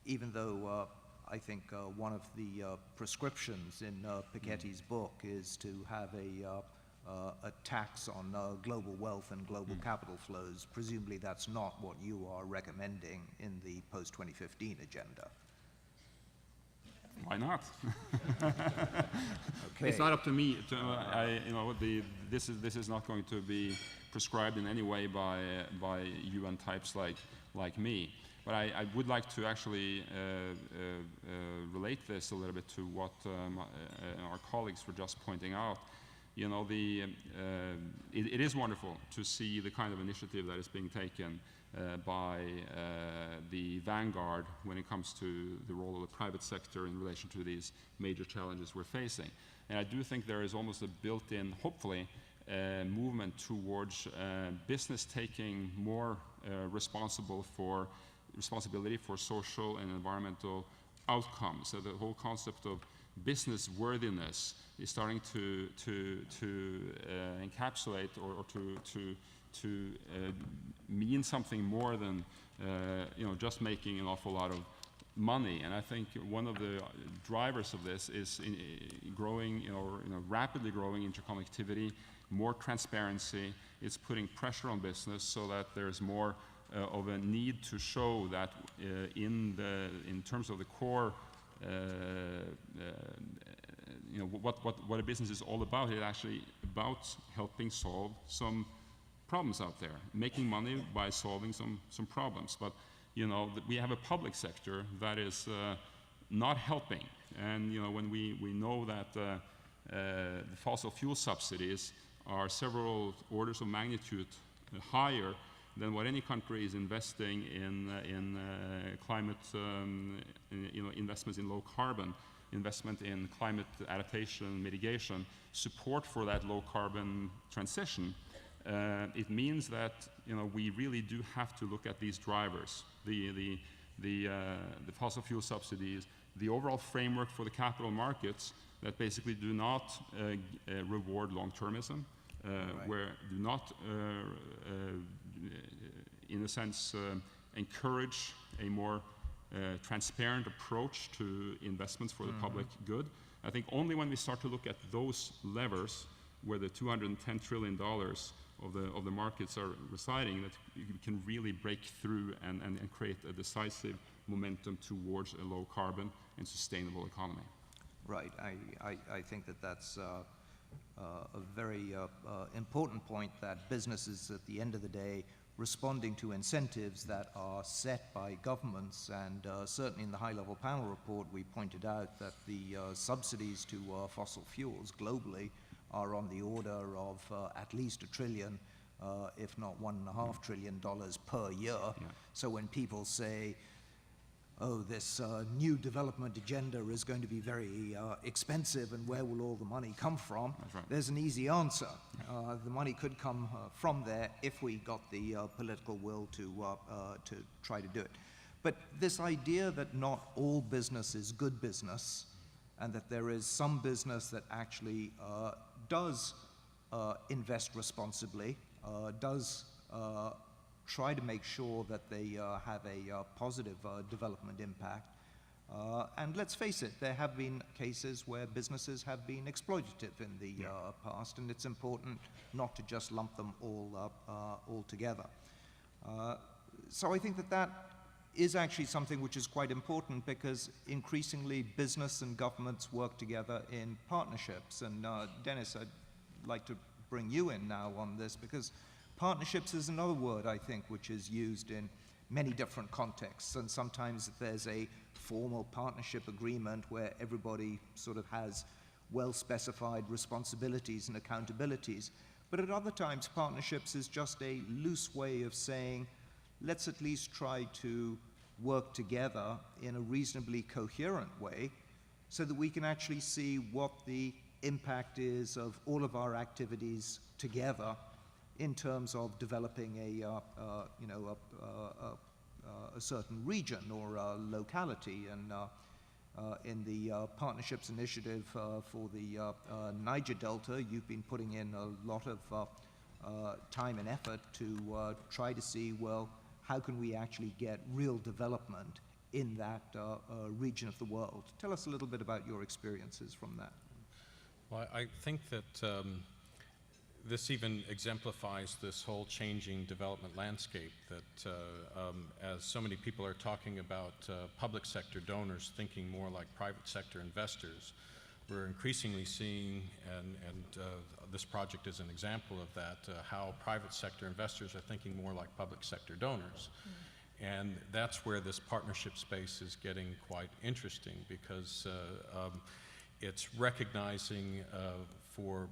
even though I think one of the prescriptions in Piketty's book is to have a tax on global wealth and global capital flows, presumably that's not what you are recommending in the post-2015 agenda.
Why not?
Okay.
It's not up to me. This is not going to be prescribed in any way by UN types like me. But I would like to actually relate this a little bit to what our colleagues were just pointing out. It is wonderful to see the kind of initiative that is being taken by the vanguard when it comes to the role of the private sector in relation to these major challenges we're facing. And I do think there is almost a built-in, hopefully, movement towards business taking more responsibility for social and environmental outcomes. So the whole concept of business worthiness is starting to encapsulate or to mean something more than just making an awful lot of money. And I think one of the drivers of this is growing, rapidly growing interconnectivity, more transparency. It's putting pressure on business so that there's more of a need to show that in terms of the core, what a business is all about. It's actually about helping solve some problems out there, making money by solving some problems. But we have a public sector that is not helping, and when we know that the fossil fuel subsidies are several orders of magnitude higher than what any country is investing in climate, investments in low carbon, investment in climate adaptation, mitigation, support for that low carbon transition. It means that we really do have to look at these drivers, the fossil fuel subsidies, the overall framework for the capital markets that basically do not reward long-termism, where do not, in a sense, encourage a more transparent approach to investments for the public good. I think only when we start to look at those levers, where the $210 trillion of the markets are residing, that you can really break through and create a decisive momentum towards a low carbon and sustainable economy.
Right. I think that's a very important point, that businesses at the end of the day responding to incentives that are set by governments, and certainly in the high-level panel report we pointed out that the subsidies to fossil fuels globally are on the order of at least $1 trillion, if not $1.5 trillion per year.
Yeah.
So when people say, oh, this new development agenda is going to be very expensive, and where will all the money come from?
That's right.
There's an easy answer. The money could come from there if we got the political will to try to do it. But this idea that not all business is good business, and that there is some business that actually does invest responsibly, does try to make sure that they have a positive development impact. And let's face it, there have been cases where businesses have been exploitative in the past, and it's important not to just lump them all together. So I think that that is actually something which is quite important, because increasingly business and governments work together in partnerships. And Dennis, I'd like to bring you in now on this, because partnerships is another word, I think, which is used in many different contexts, and sometimes there's a formal partnership agreement where everybody sort of has well-specified responsibilities and accountabilities. But at other times, partnerships is just a loose way of saying, let's at least try to work together in a reasonably coherent way so that we can actually see what the impact is of all of our activities together in terms of developing a certain region or a locality. And in the Partnerships Initiative for the Niger Delta, you've been putting in a lot of time and effort to try to see, well, how can we actually get real development in that region of the world? Tell us a little bit about your experiences from that.
Well, I think that this even exemplifies this whole changing development landscape, that as so many people are talking about public sector donors thinking more like private sector investors, we're increasingly seeing, and this project is an example of that, how private sector investors are thinking more like public sector donors. And that's where this partnership space is getting quite interesting, because it's recognizing for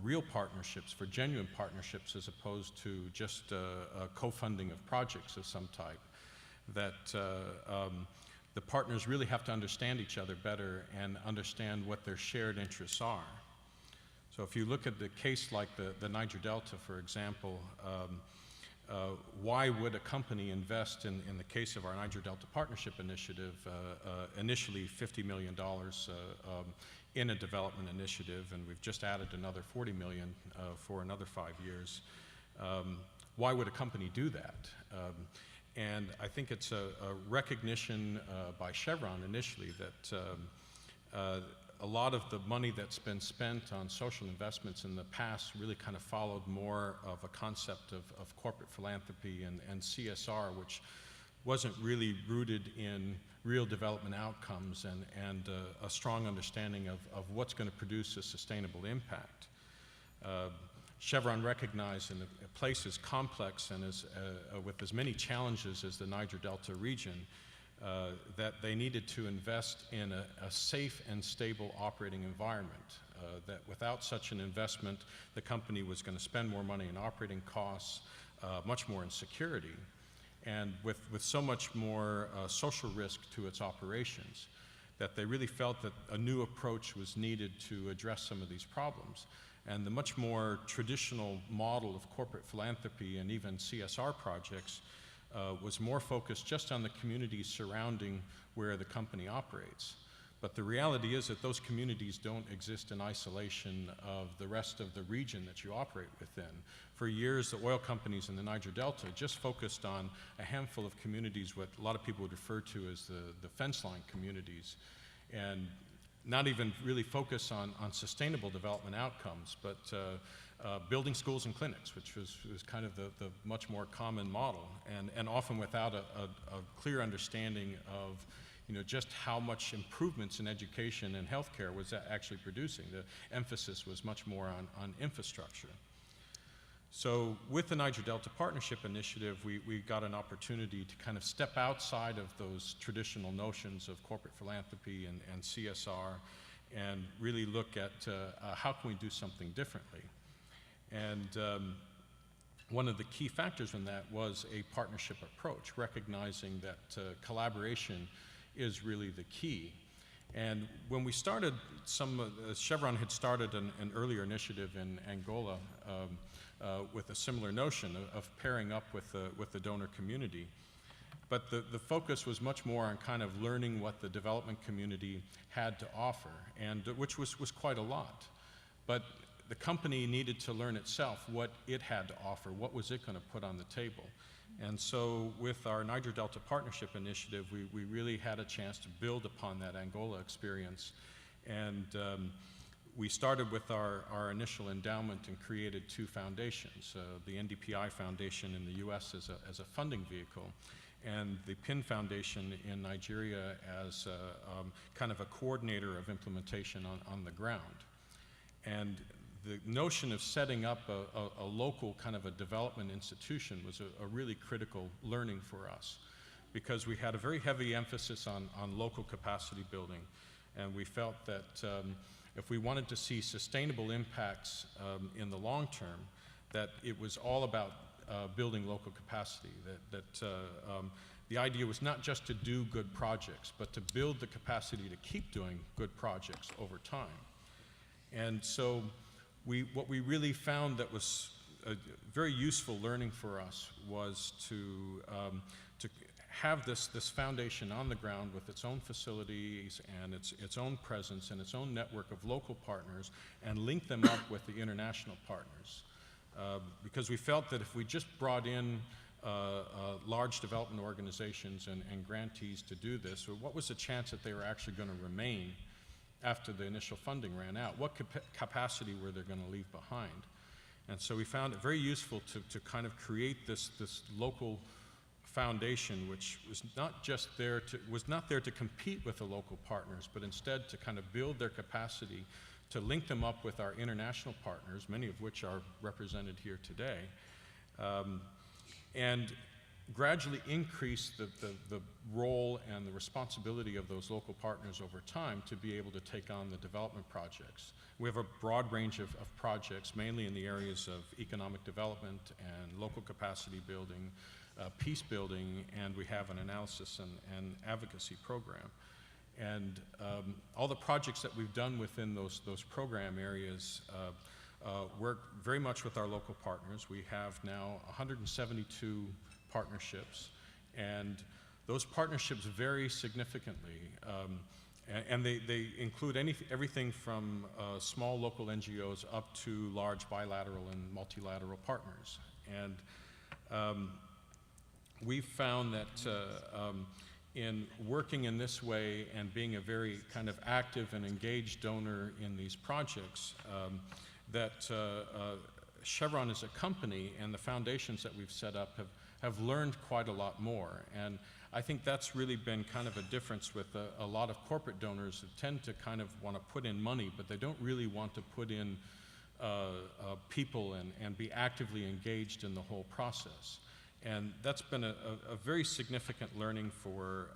real partnerships, for genuine partnerships, as opposed to just co-funding of projects of some type, that the partners really have to understand each other better and understand what their shared interests are. So if you look at the case like the Niger Delta, for example, why would a company invest in the case of our Niger Delta Partnership Initiative, initially $50 million in a development initiative, and we've just added another $40 million for another 5 years. Why would a company do that? And I think it's a recognition by Chevron initially that a lot of the money that's been spent on social investments in the past really kind of followed more of a concept of corporate philanthropy and CSR, which wasn't really rooted in real development outcomes and a strong understanding of what's going to produce a sustainable impact. Chevron recognized in a place as complex and with as many challenges as the Niger Delta region, that they needed to invest in a safe and stable operating environment. That without such an investment, the company was going to spend more money in operating costs, much more in security, and with so much more social risk to its operations, that they really felt that a new approach was needed to address some of these problems. And the much more traditional model of corporate philanthropy and even CSR projects was more focused just on the communities surrounding where the company operates. But the reality is that those communities don't exist in isolation of the rest of the region that you operate within. For years, the oil companies in the Niger Delta just focused on a handful of communities, what a lot of people would refer to as the fence line communities, and not even really focus on sustainable development outcomes, but building schools and clinics, which was kind of the much more common model, and often without a clear understanding of just how much improvements in education and healthcare was actually producing. The emphasis was much more on infrastructure. So with the Niger Delta Partnership Initiative, we got an opportunity to kind of step outside of those traditional notions of corporate philanthropy and CSR and really look at how can we do something differently. And one of the key factors in that was a partnership approach, recognizing that collaboration is really the key. And when we started, Chevron had started an earlier initiative in Angola with a similar notion of pairing up with the donor community. But the focus was much more on kind of learning what the development community had to offer, and which was quite a lot. But the company needed to learn itself what it had to offer, what was it going to put on the table. And so with our Niger Delta Partnership Initiative, we really had a chance to build upon that Angola experience. And we started with our initial endowment and created two foundations, the NDPI Foundation in the US as a funding vehicle, and the PIN Foundation in Nigeria as kind of a coordinator of implementation on the ground. And the notion of setting up a local kind of a development institution was a really critical learning for us, because we had a very heavy emphasis on local capacity building, and we felt that if we wanted to see sustainable impacts in the long term, that it was all about building local capacity, the idea was not just to do good projects, but to build the capacity to keep doing good projects over time. And so what we really found that was a very useful learning for us was to have this foundation on the ground with its own facilities and its own presence and its own network of local partners, and link them up with the international partners. Because we felt that if we just brought in large development organizations and grantees to do this, what was the chance that they were actually going to remain after the initial funding ran out? What capacity were they going to leave behind? And so we found it very useful to kind of create this local foundation, which was not just there to compete with the local partners, but instead to kind of build their capacity, to link them up with our international partners, many of which are represented here today, and gradually increase the role and the responsibility of those local partners over time to be able to take on the development projects. We have a broad range of projects, mainly in the areas of economic development and local capacity building, peace building, and we have an analysis and advocacy program. And all the projects that we've done within those program areas work very much with our local partners. We have now 172 partnerships, and those partnerships vary significantly. And they include everything from small local NGOs up to large bilateral and multilateral partners. And we've found that in working in this way and being a very kind of active and engaged donor in these projects, that Chevron as a company and the foundations that we've set up have learned quite a lot more. And I think that's really been kind of a difference with a lot of corporate donors who tend to kind of want to put in money, but they don't really want to put in people and be actively engaged in the whole process. And that's been a very significant learning for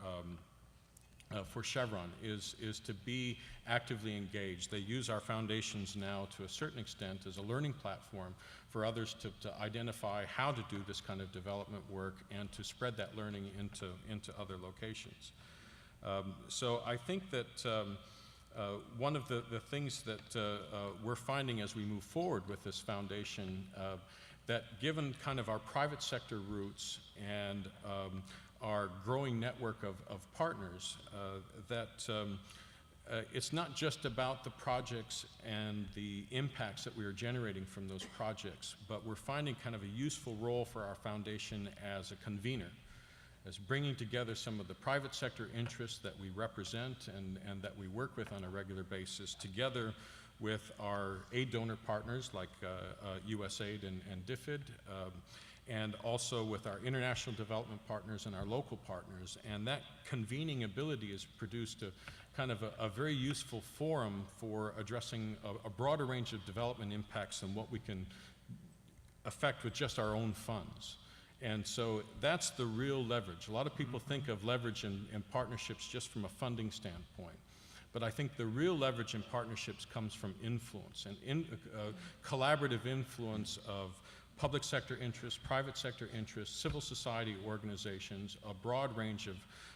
Chevron, is to be actively engaged. They use our foundations now to a certain extent as a learning platform for others to identify how to do this kind of development work and to spread that learning into other locations. So I think that one of the things that we're finding as we move forward with this foundation, that given kind of our private sector roots and our growing network of partners, that it's not just about the projects and the impacts that we are generating from those projects, but we're finding kind of a useful role for our foundation as a convener, as bringing together some of the private sector interests that we represent and that we work with on a regular basis, together with our aid donor partners like USAID and DFID, and also with our international development partners and our local partners. And that convening ability has produced a kind of a very useful forum for addressing a broader range of development impacts than what we can affect with just our own funds. And so that's the real leverage. A lot of people think of leverage in partnerships just from a funding standpoint. But I think the real leverage in partnerships comes from influence, and collaborative influence of public sector interests, private sector interests, civil society organizations, a broad range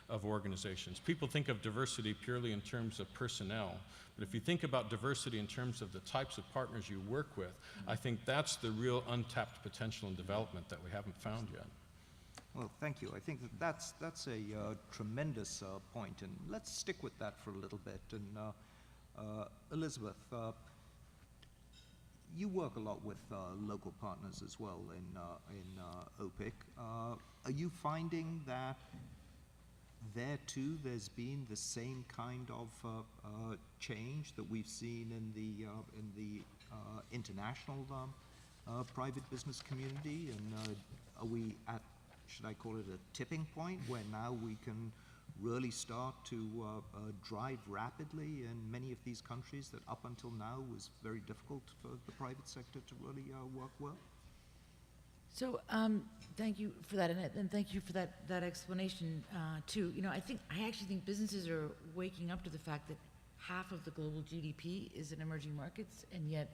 of organizations. People think of diversity purely in terms of personnel, but if you think about diversity in terms of the types of partners you work with, I think that's the real untapped potential in development that we haven't found yet.
Well, thank you. I think that's a tremendous point, and let's stick with that for a little bit. And Elizabeth, you work a lot with local partners as well in OPIC. Are you finding that there too there's been the same kind of change that we've seen in the international private business community? And are we at, should I call it, a tipping point where now we can really start to drive rapidly in many of these countries that up until now was very difficult for the private sector to really work well?
So thank you for that, Annette, and thank you for that explanation too. You know, I actually think businesses are waking up to the fact that half of the global GDP is in emerging markets, and yet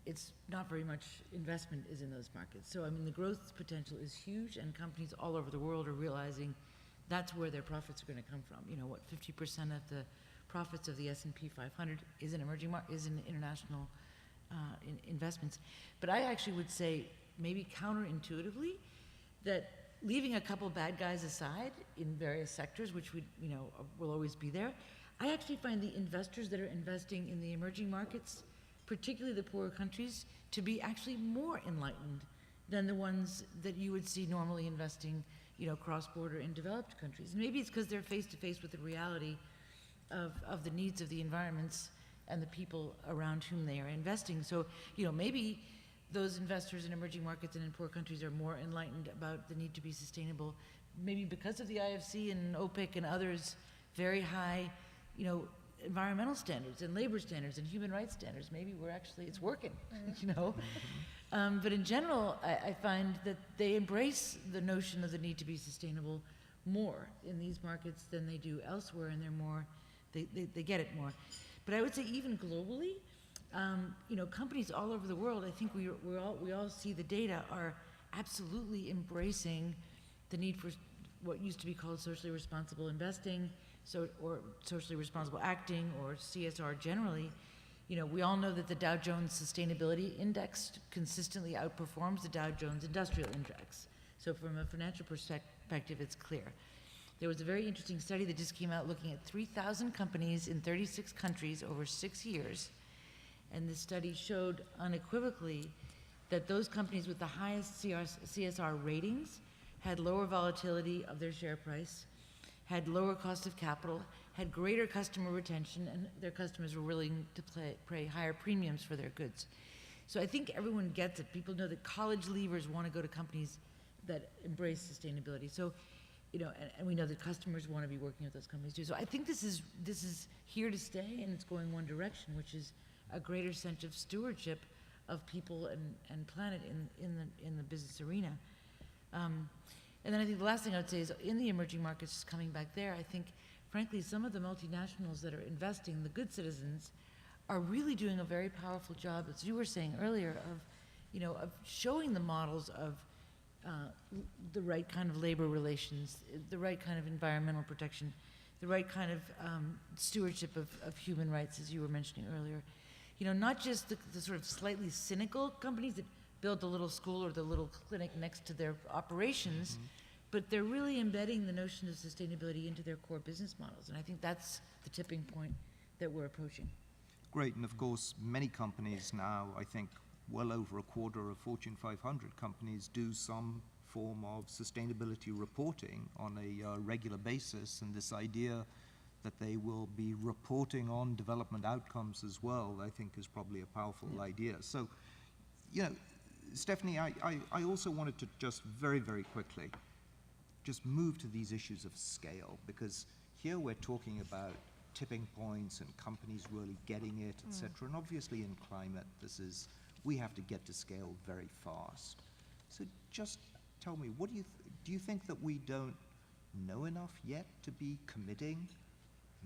it's not very much investment is in those markets. So I mean, the growth potential is huge, and companies all over the world are realizing that's where their profits are going to come from. You know, what, 50% of the profits of the S&P 500 is in international investments. But I actually would say, maybe counterintuitively, that leaving a couple bad guys aside in various sectors, which will always be there, I actually find the investors that are investing in the emerging markets, particularly the poorer countries, to be actually more enlightened than the ones that you would see normally investing, cross-border in developed countries. And maybe it's because they're face-to-face with the reality of the needs of the environments and the people around whom they are investing. So, maybe those investors in emerging markets and in poor countries are more enlightened about the need to be sustainable, maybe because of the IFC and OPIC and others' very high, environmental standards and labor standards and human rights standards. Maybe it's working, But in general, I find that they embrace the notion of the need to be sustainable more in these markets than they do elsewhere, and they get it more. But I would say even globally, companies all over the world, I think we all see the data, are absolutely embracing the need for what used to be called socially responsible investing, or socially responsible acting, or CSR generally. We all know that the Dow Jones Sustainability Index consistently outperforms the Dow Jones Industrial Index. So from a financial perspective, it's clear. There was a very interesting study that just came out looking at 3,000 companies in 36 countries over 6 years. And this study showed unequivocally that those companies with the highest CSR ratings had lower volatility of their share price, had lower cost of capital, had greater customer retention, and their customers were willing to pay higher premiums for their goods. So I think everyone gets it. People know that college leavers want to go to companies that embrace sustainability. So, and we know that customers want to be working with those companies too. So I think this is here to stay, and it's going one direction, which is a greater sense of stewardship of people and planet in the business arena. And then I think the last thing I would say is in the emerging markets, just coming back there, I think, frankly, some of the multinationals that are investing, the good citizens, are really doing a very powerful job, as you were saying earlier, of showing the models of the right kind of labor relations, the right kind of environmental protection, the right kind of stewardship of human rights, as you were mentioning earlier. Not just the sort of slightly cynical companies that build the little school or the little clinic next to their operations, but they're really embedding the notion of sustainability into their core business models. And I think that's the tipping point that we're approaching.
Great, and of course, many companies now, I think well over a quarter of Fortune 500 companies do some form of sustainability reporting on a regular basis, and this idea that they will be reporting on development outcomes as well, I think is probably a powerful idea. So, Stephanie, I also wanted to just very, very quickly just move to these issues of scale, because here we're talking about tipping points and companies really getting it, et cetera. And obviously in climate, we have to get to scale very fast. So just tell me, do you think that we don't know enough yet to be committing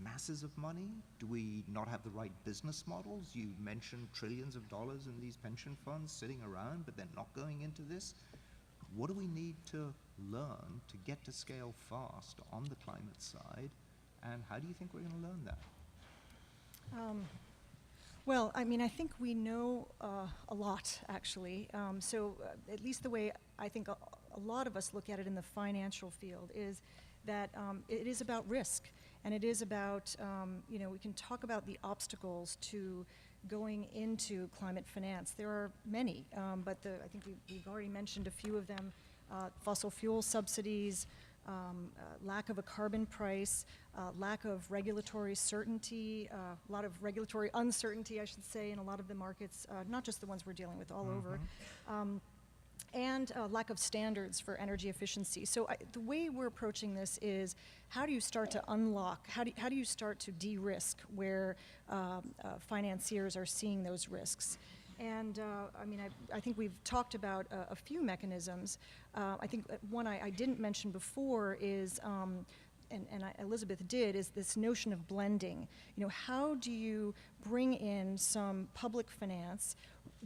masses of money? Do we not have the right business models? You mentioned trillions of dollars in these pension funds sitting around, but they're not going into this. What do we need to learn to get to scale fast on the climate side? And how do you think we're going to learn that?
Well, I mean, I think we know a lot, actually. At least the way I think a lot of us look at it in the financial field is that it is about risk. And it is about, we can talk about the obstacles to going into climate finance. There are many, but I think we've already mentioned a few of them. Fossil fuel subsidies, lack of a carbon price, lack of regulatory certainty, a lot of regulatory uncertainty, I should say, in a lot of the markets, not just the ones we're dealing with all over. And lack of standards for energy efficiency. So the way we're approaching this is, how do you start to unlock, how do you start to de-risk where financiers are seeing those risks? And I think we've talked about a few mechanisms. I think one I didn't mention before is, Elizabeth did, is this notion of blending. How do you bring in some public finance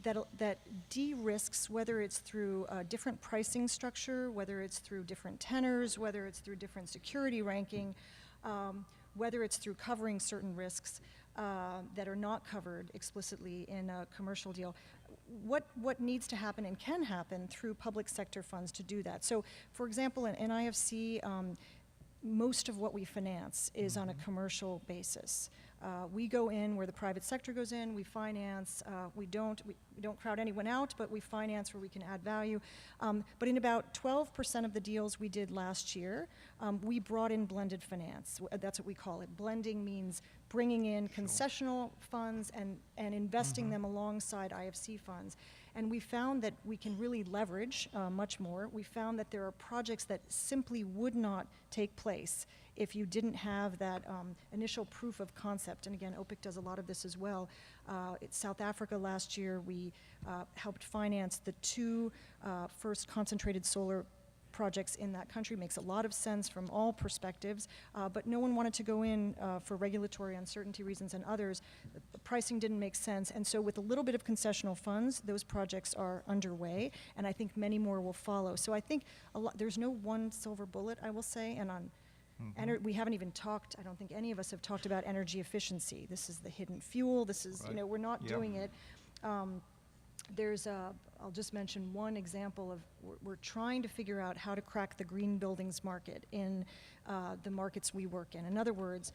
that de-risks, whether it's through a different pricing structure, whether it's through different tenors, whether it's through different security ranking, whether it's through covering certain risks that are not covered explicitly in a commercial deal. What needs to happen and can happen through public sector funds to do that? So, for example, in IFC, most of what we finance is on a commercial basis. We go in where the private sector goes in, we finance, we don't crowd anyone out, but we finance where we can add value. But in about 12% of the deals we did last year, we brought in blended finance. That's what we call it. Blending means bringing in concessional funds and investing them alongside IFC funds. And we found that we can really leverage much more. We found that there are projects that simply would not take place if you didn't have that initial proof of concept. And again, OPIC does a lot of this as well. In South Africa last year, we helped finance the two first concentrated solar projects in that country. Makes a lot of sense from all perspectives, but no one wanted to go in for regulatory uncertainty reasons, and others. The pricing didn't make sense, and so with a little bit of concessional funds, those projects are underway, and I think many more will follow. So I think there's no one silver bullet, I will say, and on we haven't even talked, I don't think any of us have talked about energy efficiency. This is the hidden fuel. This is, we're not doing it. I'll just mention one example of, we're trying to figure out how to crack the green buildings market in the markets we work in. In other words,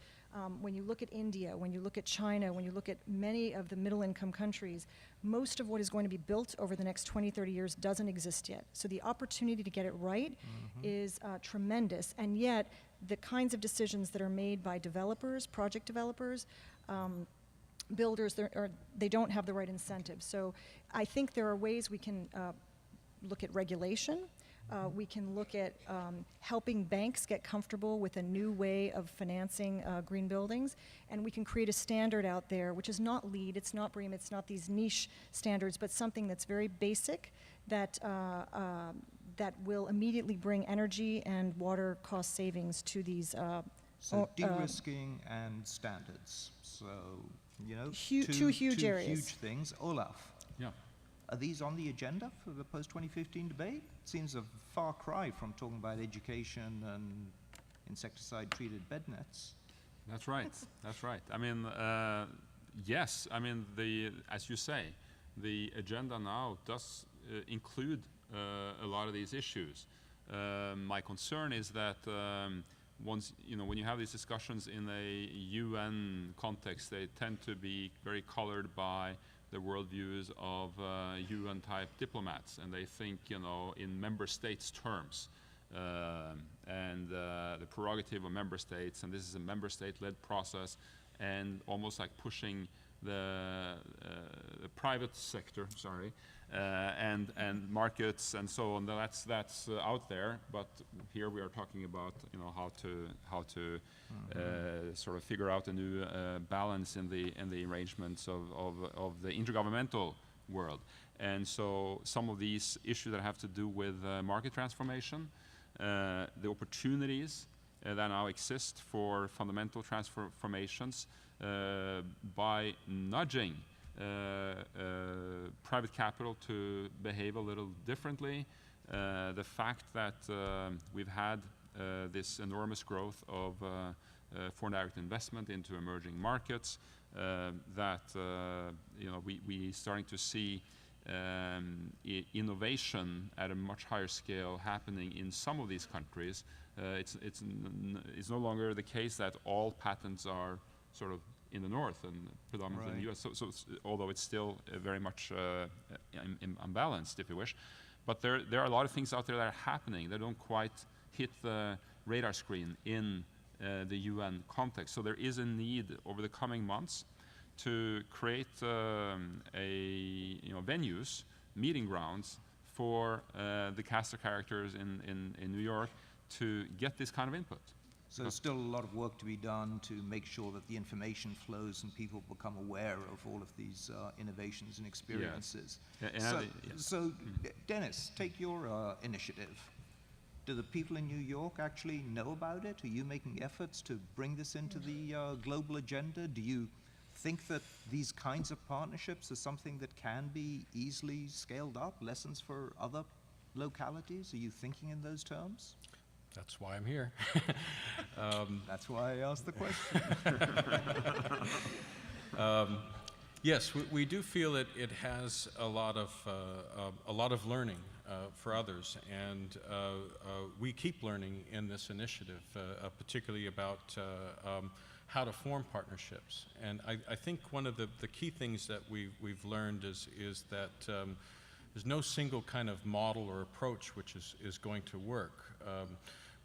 when you look at India, when you look at China, when you look at many of the middle income countries, most of what is going to be built over the next 20, 30 years doesn't exist yet. So the opportunity to get it right is tremendous, and yet the kinds of decisions that are made by developers, project developers, builders, they don't have the right incentives. So I think there are ways we can look at regulation. We can look at helping banks get comfortable with a new way of financing green buildings. And we can create a standard out there, which is not LEED, it's not BREEAM, it's not these niche standards, but something that's very basic that that will immediately bring energy and water cost savings to these.
So de-risking and standards. So,
two huge areas.
Huge things. Olaf.
Yeah.
Are these on the agenda for the post-2015 debate? It seems a far cry from talking about education and insecticide-treated bed nets.
That's right. That's right. I mean, yes. I mean, as you say, the agenda now does include a lot of these issues. My concern is that once, when you have these discussions in a UN context, they tend to be very colored by the worldviews of UN-type diplomats, and they think, in member states' terms, and the prerogative of member states, and this is a member state-led process, and almost like pushing the private sector, sorry, and markets and so on. That's out there, but here we are talking about how to sort of figure out a new balance in the arrangements of the intergovernmental world. And so some of these issues that have to do with market transformation, the opportunities that now exist for fundamental transformations by nudging private capital to behave a little differently. The fact that we've had this enormous growth of foreign direct investment into emerging markets, that we starting to see innovation at a much higher scale happening in some of these countries. It's no longer the case that all patents are sort of in the north and predominantly in the US. So although it's still very much unbalanced, if you wish, but there are a lot of things out there that are happening that don't quite hit the radar screen in the UN context. So there is a need over the coming months to create venues, meeting grounds for the cast of characters in New York to get this kind of input.
So there's still a lot of work to be done to make sure that the information flows and people become aware of all of these innovations and experiences.
Yes.
So Dennis, take your initiative. Do the people in New York actually know about it? Are you making efforts to bring this into the global agenda? Do you think that these kinds of partnerships are something that can be easily scaled up? Lessons for other localities? Are you thinking in those terms?
That's why I'm here.
That's why I asked the question.
Yes, we do feel it has a lot of learning for others, and we keep learning in this initiative, particularly about how to form partnerships. And I think one of the key things that we've learned is that there's no single kind of model or approach which is going to work.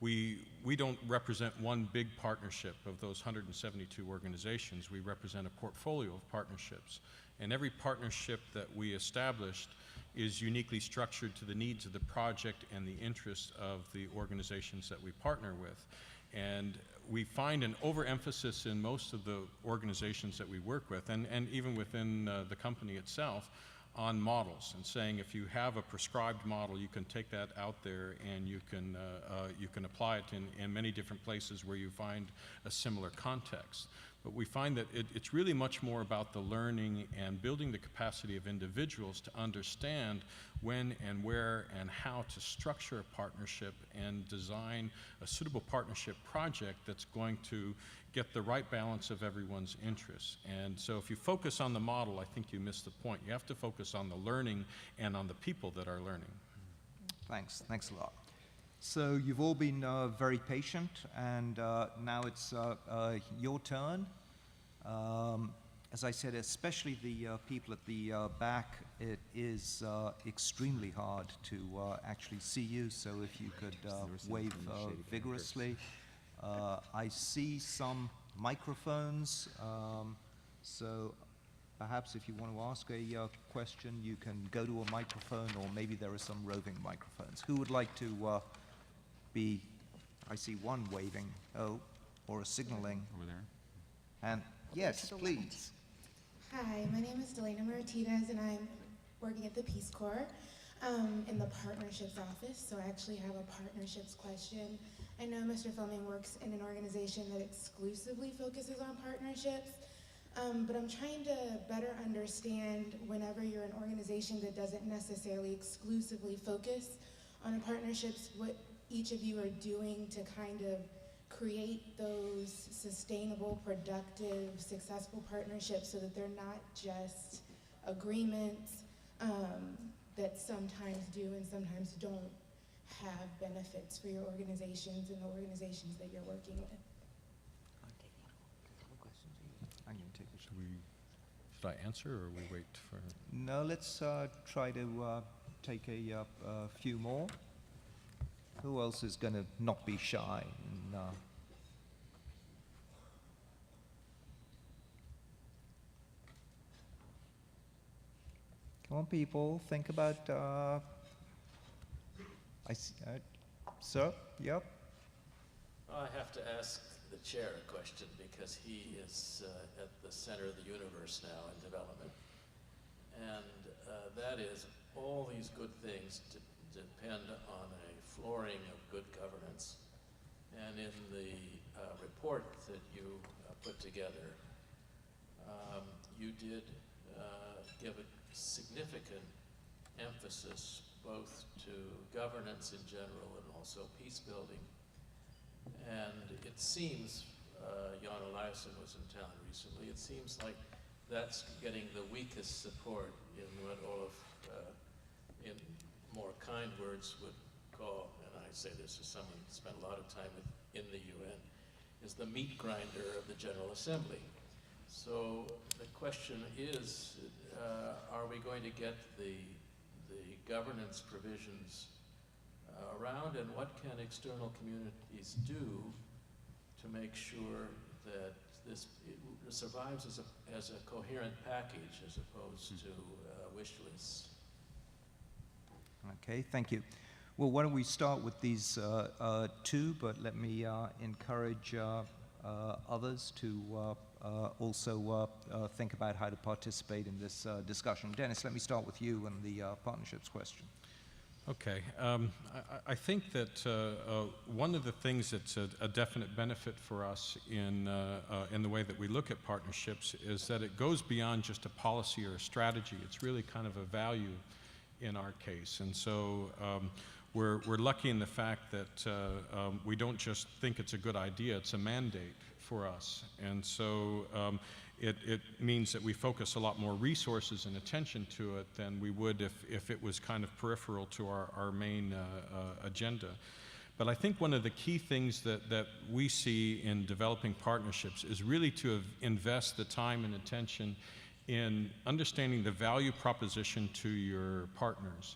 We don't represent one big partnership of those 172 organizations. We represent a portfolio of partnerships. And every partnership that we established is uniquely structured to the needs of the project and the interests of the organizations that we partner with. And we find an overemphasis in most of the organizations that we work with, and even within the company itself, on models, and saying if you have a prescribed model, you can take that out there and you can apply it in many different places where you find a similar context. But we find that it's really much more about the learning and building the capacity of individuals to understand when and where and how to structure a partnership and design a suitable partnership project that's going to get the right balance of everyone's interests. And so if you focus on the model, I think you miss the point. You have to focus on the learning and on the people that are learning.
Thanks a lot. So you've all been very patient, and now it's your turn. As I said, especially the people at the back, it is extremely hard to actually see you, so if you could wave vigorously. I see some microphones, so perhaps if you want to ask a question, you can go to a microphone, or maybe there are some roving microphones. Who would like to be, I see one waving, or a signaling.
Over there.
And yes, please.
Hi, my name is Delana Martinez, and I'm working at the Peace Corps in the Partnerships Office, so I actually have a partnerships question. I know Mr. Fleming works in an organization that exclusively focuses on partnerships, but I'm trying to better understand whenever you're an organization that doesn't necessarily exclusively focus on partnerships, what each of you are doing to kind of create those sustainable, productive, successful partnerships so that they're not just agreements that sometimes do and sometimes don't have benefits for your organizations and the organizations that you're working with.
I'm going to take it.
Should I answer, or we wait for?
No, let's try to take a few more. Who else is going to not be shy? And, Come on, people, think about, sir, yep.
I have to ask the chair a question because he is at the center of the universe now in development. And that is, all these good things depend on a flooring of good governance. And in the report that you put together, you did give a significant emphasis both to governance in general and also peace building. And it seems, Jan Eliasson was in town recently, it seems like that's getting the weakest support in what Olaf, in more kind words, would call, and I say this as someone who spent a lot of time in the UN, is the meat grinder of the General Assembly. So the question is, are we going to get the governance provisions around, and what can external communities do to make sure that this survives as a coherent package as opposed to wish lists?
Okay, thank you. Well, why don't we start with these two, but let me encourage others to also think about how to participate in this discussion. Dennis, let me start with you and the partnerships question.
Okay. I think that one of the things that's a definite benefit for us in the way that we look at partnerships is that it goes beyond just a policy or a strategy. It's really kind of a value in our case. And so we're lucky in the fact that we don't just think it's a good idea, it's a mandate for us. And so it means that we focus a lot more resources and attention to it than we would if it was kind of peripheral to our main agenda. But I think one of the key things that we see in developing partnerships is really to invest the time and attention in understanding the value proposition to your partners.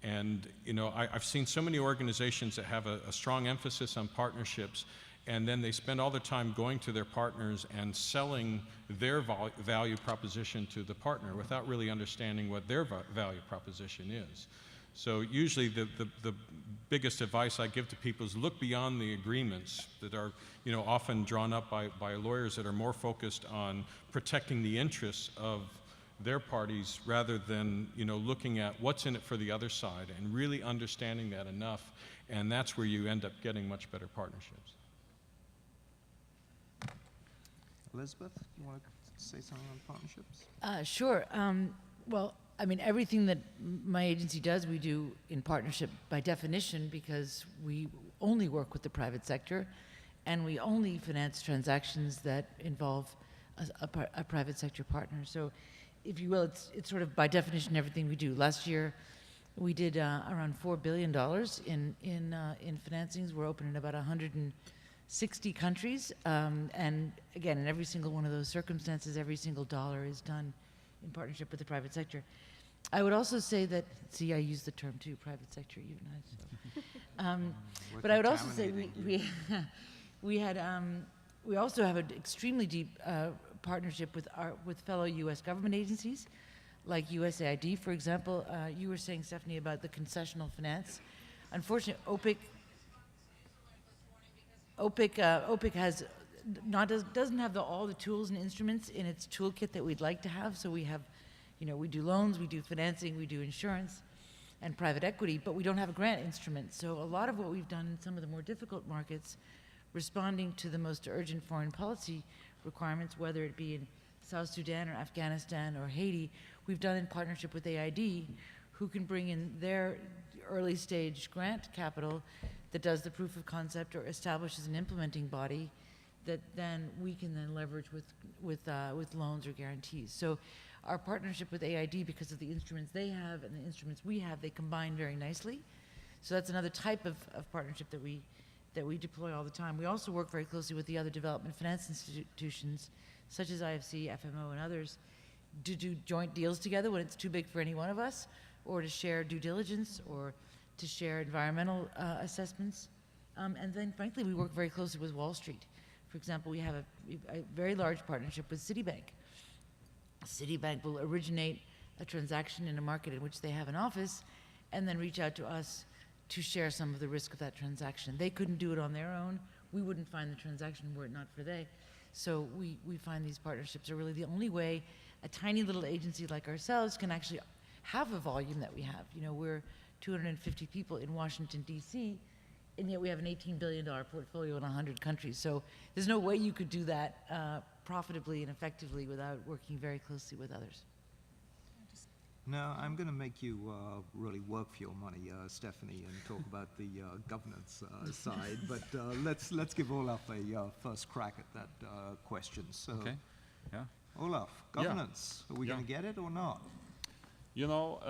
And you know, I've seen so many organizations that have a strong emphasis on partnerships, and then they spend all their time going to their partners and selling their value proposition to the partner without really understanding what their value proposition is. So usually the biggest advice I give to people is look beyond the agreements that are, you know, often drawn up by lawyers that are more focused on protecting the interests of their parties rather than, you know, looking at what's in it for the other side and really understanding that enough, and that's where you end up getting much better partnerships.
Elizabeth, you want to say something on partnerships?
Sure. Well, I mean, everything that my agency does, we do in partnership by definition, because we only work with the private sector, and we only finance transactions that involve a private sector partner. So, if you will, it's sort of by definition everything we do. Last year, we did around $4 billion in financings. We're open in about 160 countries, and again, in every single one of those circumstances, every single dollar is done in partnership with the private sector. I would also say that, see, I use the term too, private sector, even I. So. But I would also say we also have an extremely deep partnership with fellow U.S. government agencies, like USAID, for example. You were saying, Stephanie, about the concessional finance. Unfortunately, OPIC has doesn't have all the tools and instruments in its toolkit that we'd like to have. So we have, you know, we do loans, we do financing, we do insurance and private equity, but we don't have a grant instrument. So a lot of what we've done in some of the more difficult markets, responding to the most urgent foreign policy requirements, whether it be in South Sudan or Afghanistan or Haiti, we've done in partnership with AID, who can bring in their early stage grant capital that does the proof of concept or establishes an implementing body that then we can then leverage with loans or guarantees. So our partnership with AID, because of the instruments they have and the instruments we have, they combine very nicely. So that's another type of partnership that we deploy all the time. We also work very closely with the other development finance institutions, such as IFC, FMO, and others, to do joint deals together when it's too big for any one of us, or to share due diligence, or to share environmental assessments. And then, frankly, we work very closely with Wall Street. For example, we have a very large partnership with Citibank. Citibank will originate a transaction in a market in which they have an office, and then reach out to us to share some of the risk of that transaction. They couldn't do it on their own. We wouldn't find the transaction were it not for they. So we find these partnerships are really the only way a tiny little agency like ourselves can actually have a volume that we have. You know, we're 250 people in Washington, D.C., and yet we have an $18 billion portfolio in 100 countries. So there's no way you could do that profitably and effectively without working very closely with others.
Now, I'm going to make you really work for your money, Stephanie, and talk about the governance side. But let's give Olaf a first crack at that question. So,
Okay. Yeah.
Olaf, governance. Are we going to get it or not?
You know,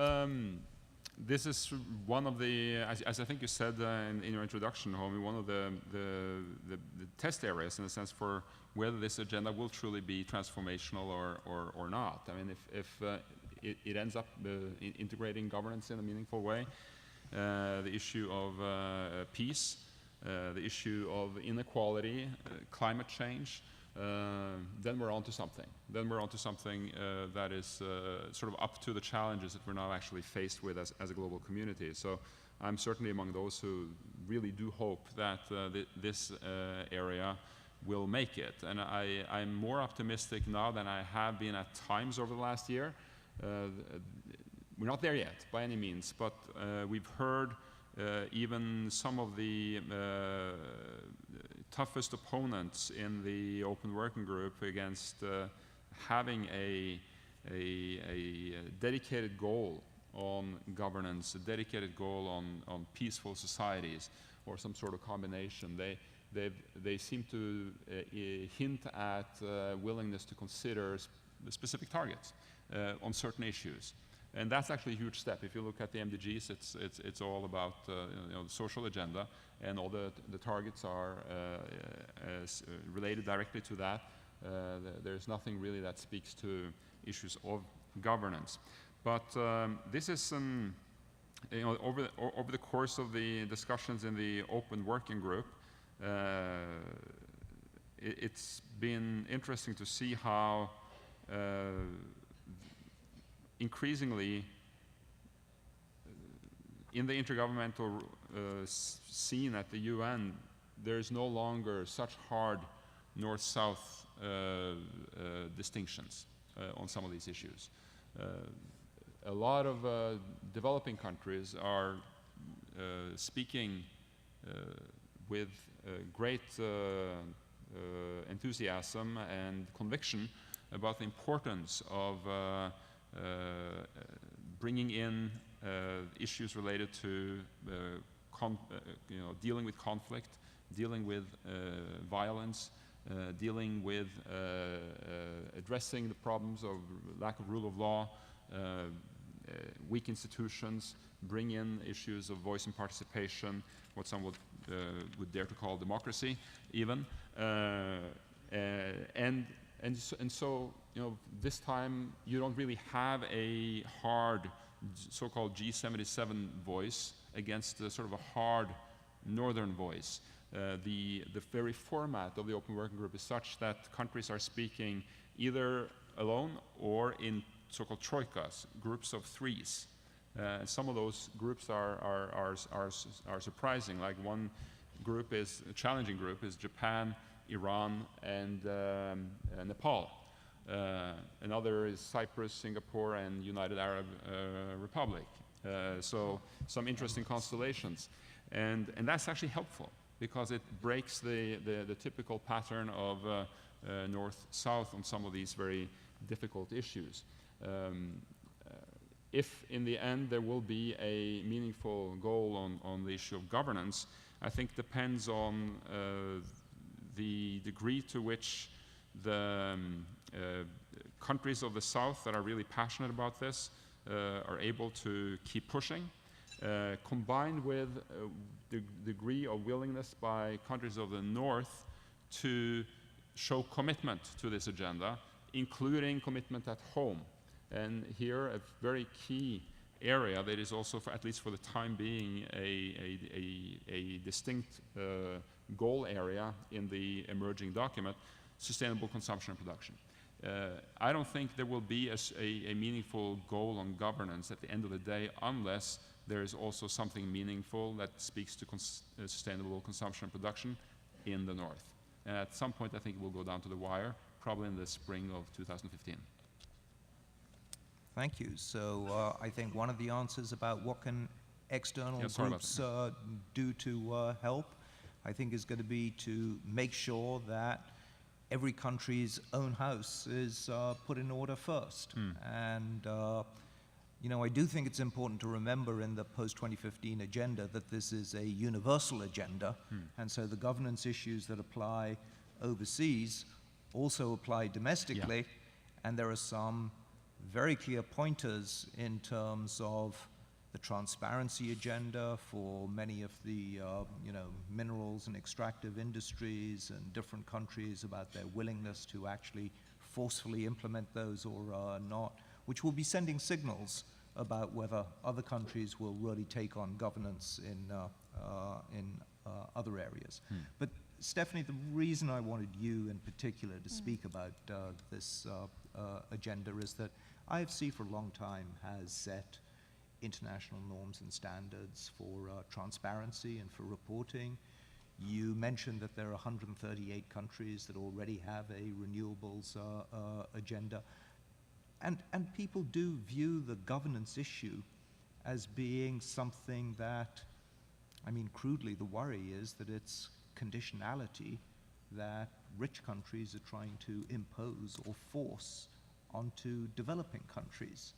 this is one of the, as I think you said in your introduction, Homie, one of the test areas in a sense for whether this agenda will truly be transformational or not. I mean, if it ends up integrating governance in a meaningful way, the issue of peace, the issue of inequality, climate change, then we're onto something. Then we're onto something that is sort of up to the challenges that we're now actually faced with as a global community. So I'm certainly among those who really do hope that this area will make it. And I'm more optimistic now than I have been at times over the last year. We're not there yet by any means, but we've heard even some of the toughest opponents in the open working group against having a dedicated goal on governance, a dedicated goal on peaceful societies, or some sort of combination. They seem to hint at willingness to consider specific targets on certain issues. And that's actually a huge step. If you look at the MDGs, it's all about the social agenda, and all the targets are related directly to that. There's nothing really that speaks to issues of governance. But this is over the course of the discussions in the open working group, it's been interesting to see how increasingly in the intergovernmental scene at the UN, there's no longer such hard north-south distinctions on some of these issues. A lot of developing countries are speaking with great enthusiasm and conviction about the importance of bringing in issues related to dealing with conflict, dealing with violence, dealing with addressing the problems of lack of rule of law, weak institutions, bring in issues of voice and participation, what some would dare to call democracy, even, and so this time you don't really have a hard so-called G77 voice against sort of a hard northern voice. The very format of the open working group is such that countries are speaking either alone or in so-called troikas, groups of threes. Some of those groups are surprising. Like one group is a challenging group is Japan, Iran, and Nepal. Another is Cyprus, Singapore, and United Arab Republic. So some interesting constellations, and that's actually helpful because it breaks the typical pattern of north-south on some of these very difficult issues. If in the end there will be a meaningful goal on the issue of governance, I think depends on the degree to which the countries of the South that are really passionate about this are able to keep pushing, combined with the degree of willingness by countries of the North to show commitment to this agenda, including commitment at home. And here, a very key area that is also, at least for the time being, a distinct goal area in the emerging document, sustainable consumption and production. I don't think there will be a meaningful goal on governance at the end of the day unless there is also something meaningful that speaks to sustainable consumption and production in the north. And at some point, I think it will go down to the wire, probably in the spring of 2015.
Thank you. So I think one of the answers about what can external groups do to help, I think is going to be to make sure that every country's own house is put in order first. And you know, I do think it's important to remember in the post-2015 agenda that this is a universal agenda, and so the governance issues that apply overseas also apply domestically, and there are some very clear pointers in terms of the transparency agenda for many of the you know, minerals and extractive industries in different countries about their willingness to actually forcefully implement those or not, which will be sending signals about whether other countries will really take on governance in other areas. But Stephanie, the reason I wanted you in particular to speak about this agenda is that IFC for a long time has set international norms and standards for transparency and for reporting. You mentioned that there are 138 countries that already have a renewables agenda. And people do view the governance issue as being something that, I mean, crudely, the worry is that it's conditionality that rich countries are trying to impose or force onto developing countries.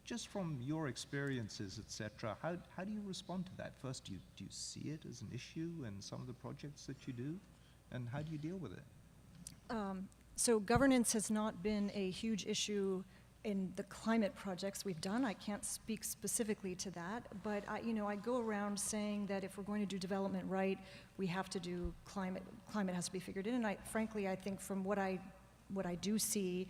Just from your experiences, et cetera, how do you respond to that? First, do you see it as an issue in some of the projects that you do? And how do you deal with it?
So governance has not been a huge issue in the climate projects we've done. I can't speak specifically to that, but I go around saying that if we're going to do development right, we have to do climate has to be figured in. And frankly, I think from what I do see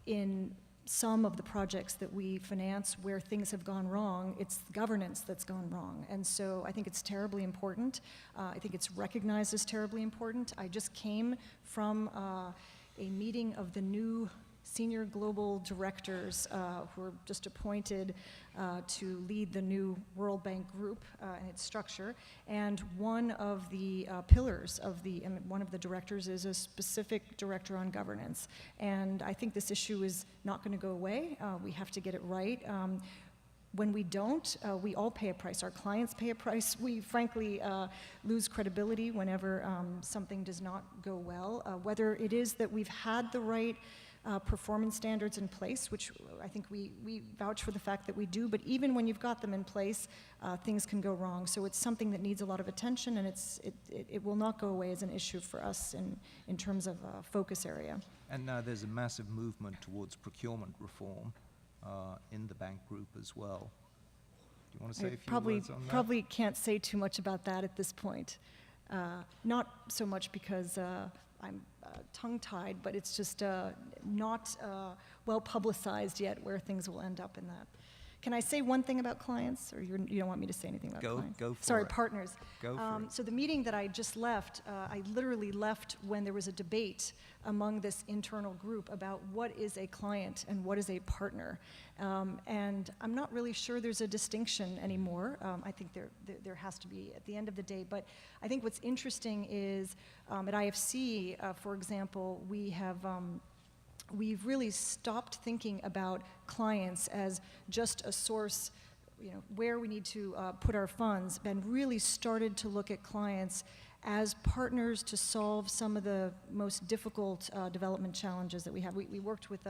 in some of the projects that we finance where things have gone wrong, it's governance that's gone wrong. And so I think it's terribly important. I think it's recognized as terribly important. I just came from a meeting of the new senior global directors who were just appointed to lead the new World Bank group and its structure. And one of the pillars of one of the directors is a specific director on governance. And I think this issue is not going to go away. We have to get it right. When we don't, we all pay a price. Our clients pay a price. We frankly lose credibility whenever something does not go well. Whether it is that we've had the right performance standards in place, which I think we vouch for the fact that we do, but even when you've got them in place, things can go wrong. So it's something that needs a lot of attention, and it will not go away as an issue for us in terms of focus area.
And now there's a massive movement towards procurement reform in the bank group as well. Do you want to say a few words on that?
Probably can't say too much about that at this point. Not so much because I'm tongue-tied, but it's just not well publicized yet where things will end up in that. Can I say one thing about clients, or you don't want me to say anything about clients?
Go for it.
Sorry, partners.
Go for it.
So the meeting that I just left, I literally left when there was a debate among this internal group about what is a client and what is a partner. And I'm not really sure there's a distinction anymore. I think there has to be at the end of the day. But I think what's interesting is at IFC, for example, we've really stopped thinking about clients as just a source, where we need to put our funds, and really started to look at clients as partners to solve some of the most difficult development challenges that we have. We worked with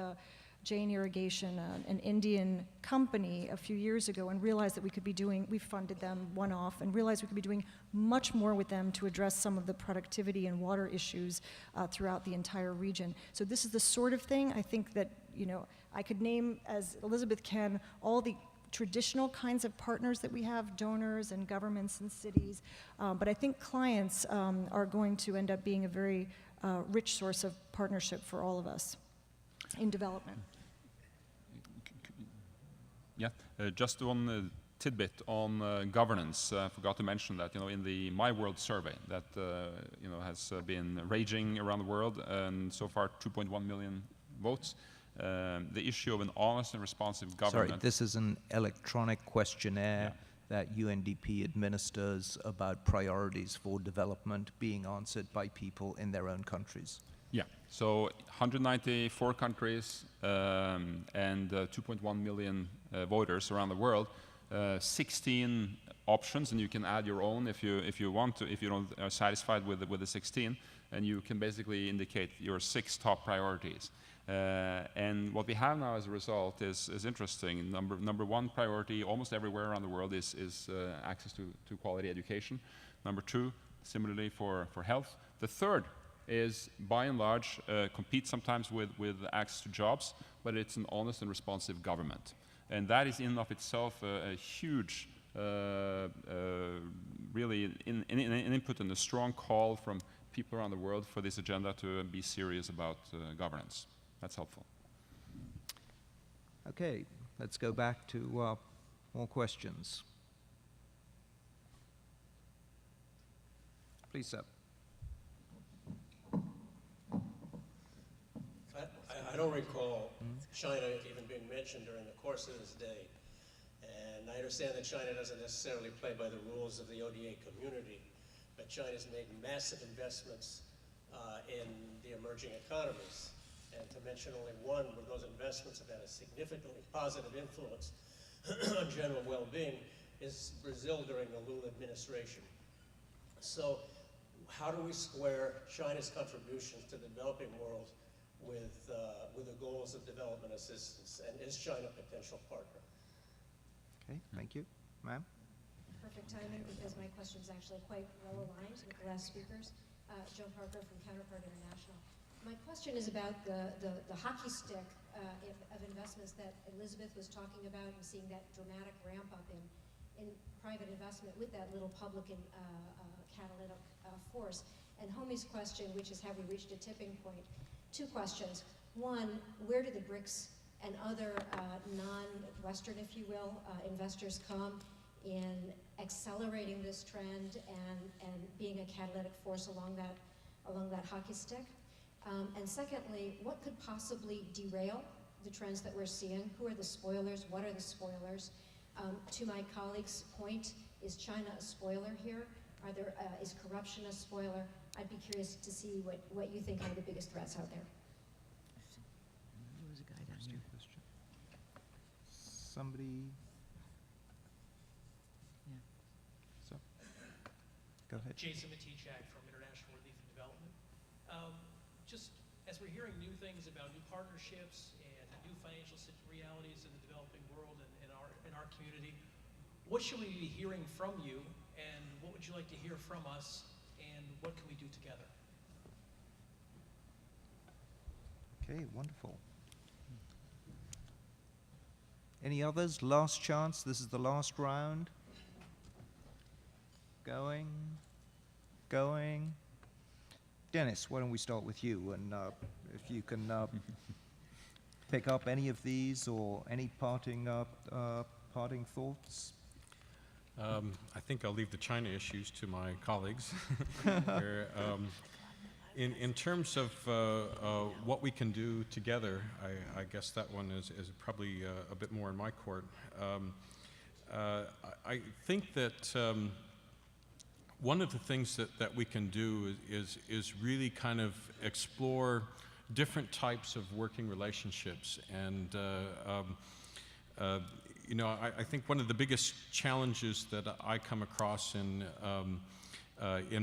Jain Irrigation, an Indian company, a few years ago, and realized that we funded them one-off, and realized we could be doing much more with them to address some of the productivity and water issues throughout the entire region. So this is the sort of thing I think that, I could name, as Elizabeth can, all the traditional kinds of partners that we have, donors and governments and cities, but I think clients are going to end up being a very rich source of partnership for all of us in development.
Yeah, just one tidbit on governance. I forgot to mention that, in the My World survey that, has been raging around the world, and so far 2.1 million votes, the issue of an honest and responsive government.
Sorry, this is an electronic questionnaire that UNDP administers about priorities for development being answered by people in their own countries.
Yeah, so 194 countries and 2.1 million voters around the world, 16 options, and you can add your own if you want to, if you don't are satisfied with the 16, and you can basically indicate your 6 top priorities. And what we have now as a result is interesting. Number 1 priority almost everywhere around the world is access to quality education. Number 2, similarly for health. The third is, by and large, compete sometimes with access to jobs, but it's an honest and responsive government. And that is in and of itself a huge, really an input and a strong call from people around the world for this agenda to be serious about governance. That's helpful.
Okay, let's go back to more questions. Please, sir.
I don't recall China even being mentioned during the course of this day. And I understand that China doesn't necessarily play by the rules of the ODA community, but China's made massive investments in the emerging economies. And to mention only one where those investments have had a significantly positive influence on general well-being is Brazil during the Lula administration. So how do we square China's contributions to the developing world with the goals of development assistance, and is China a potential partner?
Okay, thank you. Ma'am?
Perfect timing, because my question is actually quite well aligned with the last speakers. Joe Parker from Counterpart International. My question is about the hockey stick of investments that Elizabeth was talking about, and seeing that dramatic ramp up in private investment with that little public and catalytic force. And Homie's question, which is, have we reached a tipping point? 2 questions. One, where do the BRICS and other non-Western, if you will, investors come in accelerating this trend and being a catalytic force along that hockey stick? And secondly, what could possibly derail the trends that we're seeing? Who are the spoilers? What are the spoilers? To my colleague's point, is China a spoiler here? Is corruption a spoiler? I'd be curious to see what you think are the biggest threats out there.
There was a guy down here.
Somebody?
Yeah.
So, go ahead.
Jason Matichak from International Relief and Development. Just as we're hearing new things about new partnerships and new financial realities in the developing world and in our community, what should we be hearing from you, and what would you like to hear from us, and what can we do together?
Okay, wonderful. Any others? Last chance. This is the last round. Going. Dennis, why don't we start with you, and if you can pick up any of these or any parting thoughts.
I think I'll leave the China issues to my colleagues. In terms of what we can do together, I guess that one is probably a bit more in my court. I think that one of the things that we can do is really kind of explore different types of working relationships. And I think one of the biggest challenges that I come across in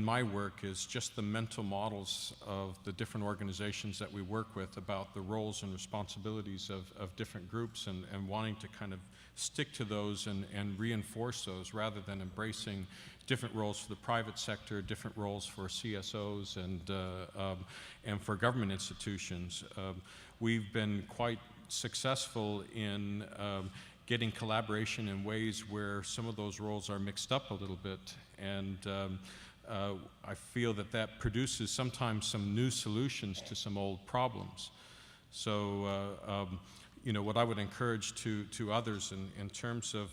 my work is just the mental models of the different organizations that we work with about the roles and responsibilities of different groups, and wanting to kind of stick to those and reinforce those, rather than embracing different roles for the private sector, different roles for CSOs and for government institutions. We've been quite successful in getting collaboration in ways where some of those roles are mixed up a little bit, and I feel that produces sometimes some new solutions to some old problems. So you know, what I would encourage to others in terms of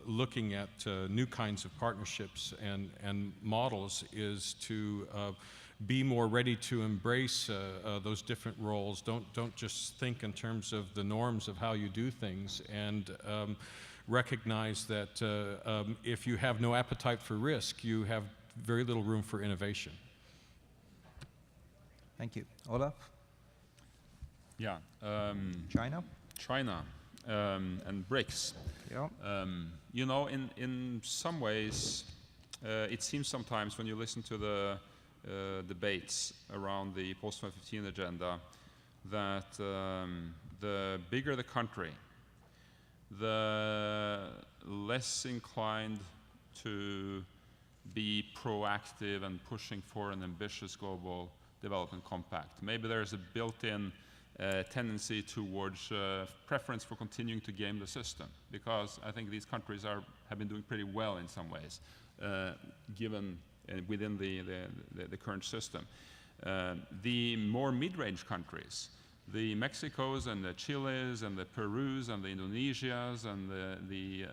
looking at new kinds of partnerships and models is to be more ready to embrace those different roles. Don't just think in terms of the norms of how you do things, and recognize that if you have no appetite for risk, you have very little room for innovation.
Thank you. Olaf?
Yeah.
China?
China and BRICS.
Yeah.
You know, in some ways, it seems sometimes when you listen to the debates around the post-2015 agenda that the bigger the country, the less inclined to be proactive and pushing for an ambitious global development compact. Maybe there's a built-in tendency towards preference for continuing to game the system, because I think these countries have been doing pretty well in some ways, given within the current system. The more mid-range countries, the Mexicos and the Chiles and the Perus and the Indonesias and the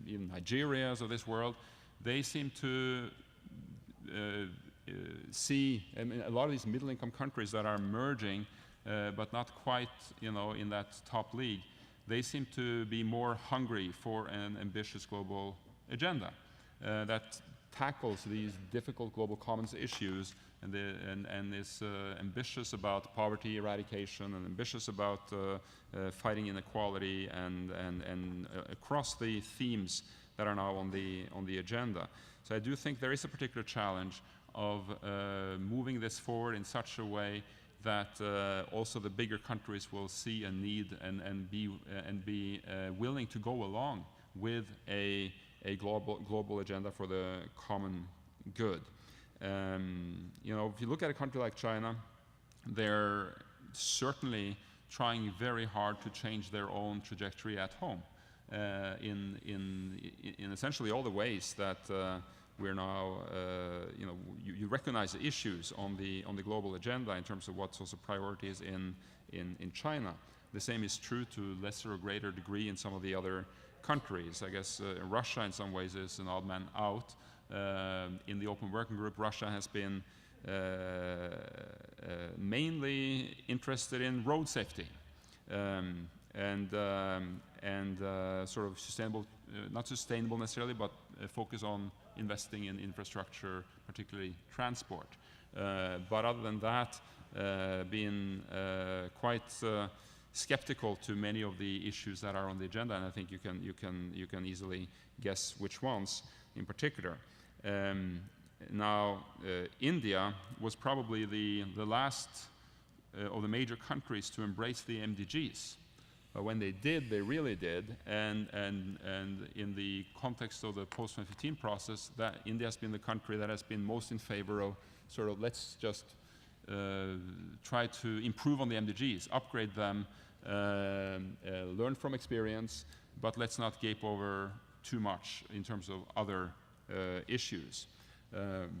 even Nigerias of this world, they seem to see, I mean, a lot of these middle-income countries that are emerging, but not quite, you know, in that top league, they seem to be more hungry for an ambitious global agenda that tackles these difficult global commons issues and is ambitious about poverty eradication and ambitious about fighting inequality and across the themes that are now on the agenda. So I do think there is a particular challenge of moving this forward in such a way that also the bigger countries will see a need and be willing to go along with a global agenda for the common good. You know, if you look at a country like China, they're certainly trying very hard to change their own trajectory at home in essentially all the ways that we're now, you know, you recognize the issues on the global agenda in terms of what's also priorities in China. The same is true to lesser or greater degree in some of the other countries. I guess Russia in some ways is an odd man out. In the Open Working Group, Russia has been mainly interested in road safety and sort of sustainable, not sustainable necessarily, but focus on investing in infrastructure, particularly transport. But other than that, being quite skeptical to many of the issues that are on the agenda, and I think you can easily guess which ones in particular. Now, India was probably the last of the major countries to embrace the MDGs. When they did, they really did, and in the context of the post-2015 process, that India has been the country that has been most in favor of sort of let's just try to improve on the MDGs, upgrade them, learn from experience, but let's not gape over too much in terms of other issues.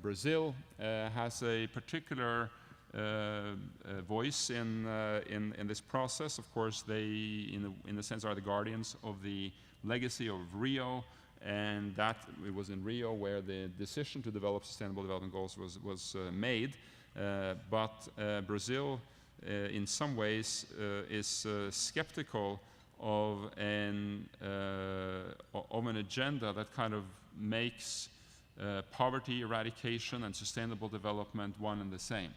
Brazil has a particular voice in this process. Of course, they, in a sense, are the guardians of the legacy of Rio, and that it was in Rio where the decision to develop Sustainable Development Goals was made. But Brazil, in some ways, is skeptical of an agenda that kind of makes poverty eradication and sustainable development one and the same.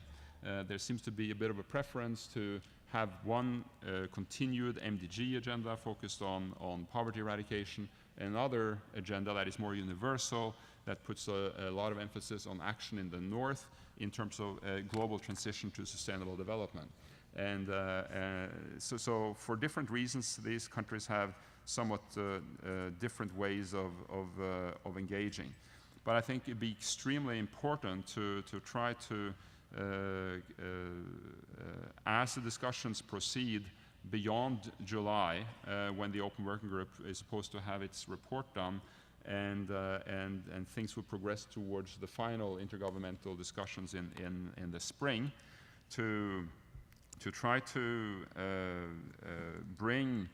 There seems to be a bit of a preference to have one continued MDG agenda focused on poverty eradication, another agenda that is more universal, that puts a lot of emphasis on action in the north in terms of global transition to sustainable development. And so for different reasons, these countries have somewhat different ways of engaging. But I think it'd be extremely important to try to, as the discussions proceed beyond July, when the Open Working Group is supposed to have its report done, and things will progress towards the final intergovernmental discussions in the spring, to to try to bring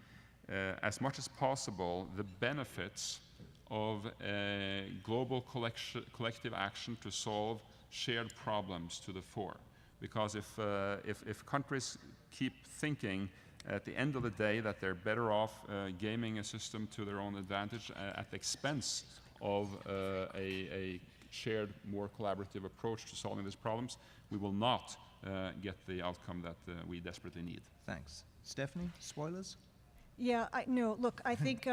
as much as possible the benefits of global collective action to solve shared problems to the fore. Because if countries keep thinking at the end of the day that they're better off gaming a system to their own advantage at the expense of a shared, more collaborative approach to solving these problems, we will not get the outcome that we desperately need.
Thanks. Stephanie, spoilers?
Yeah, no, look, I think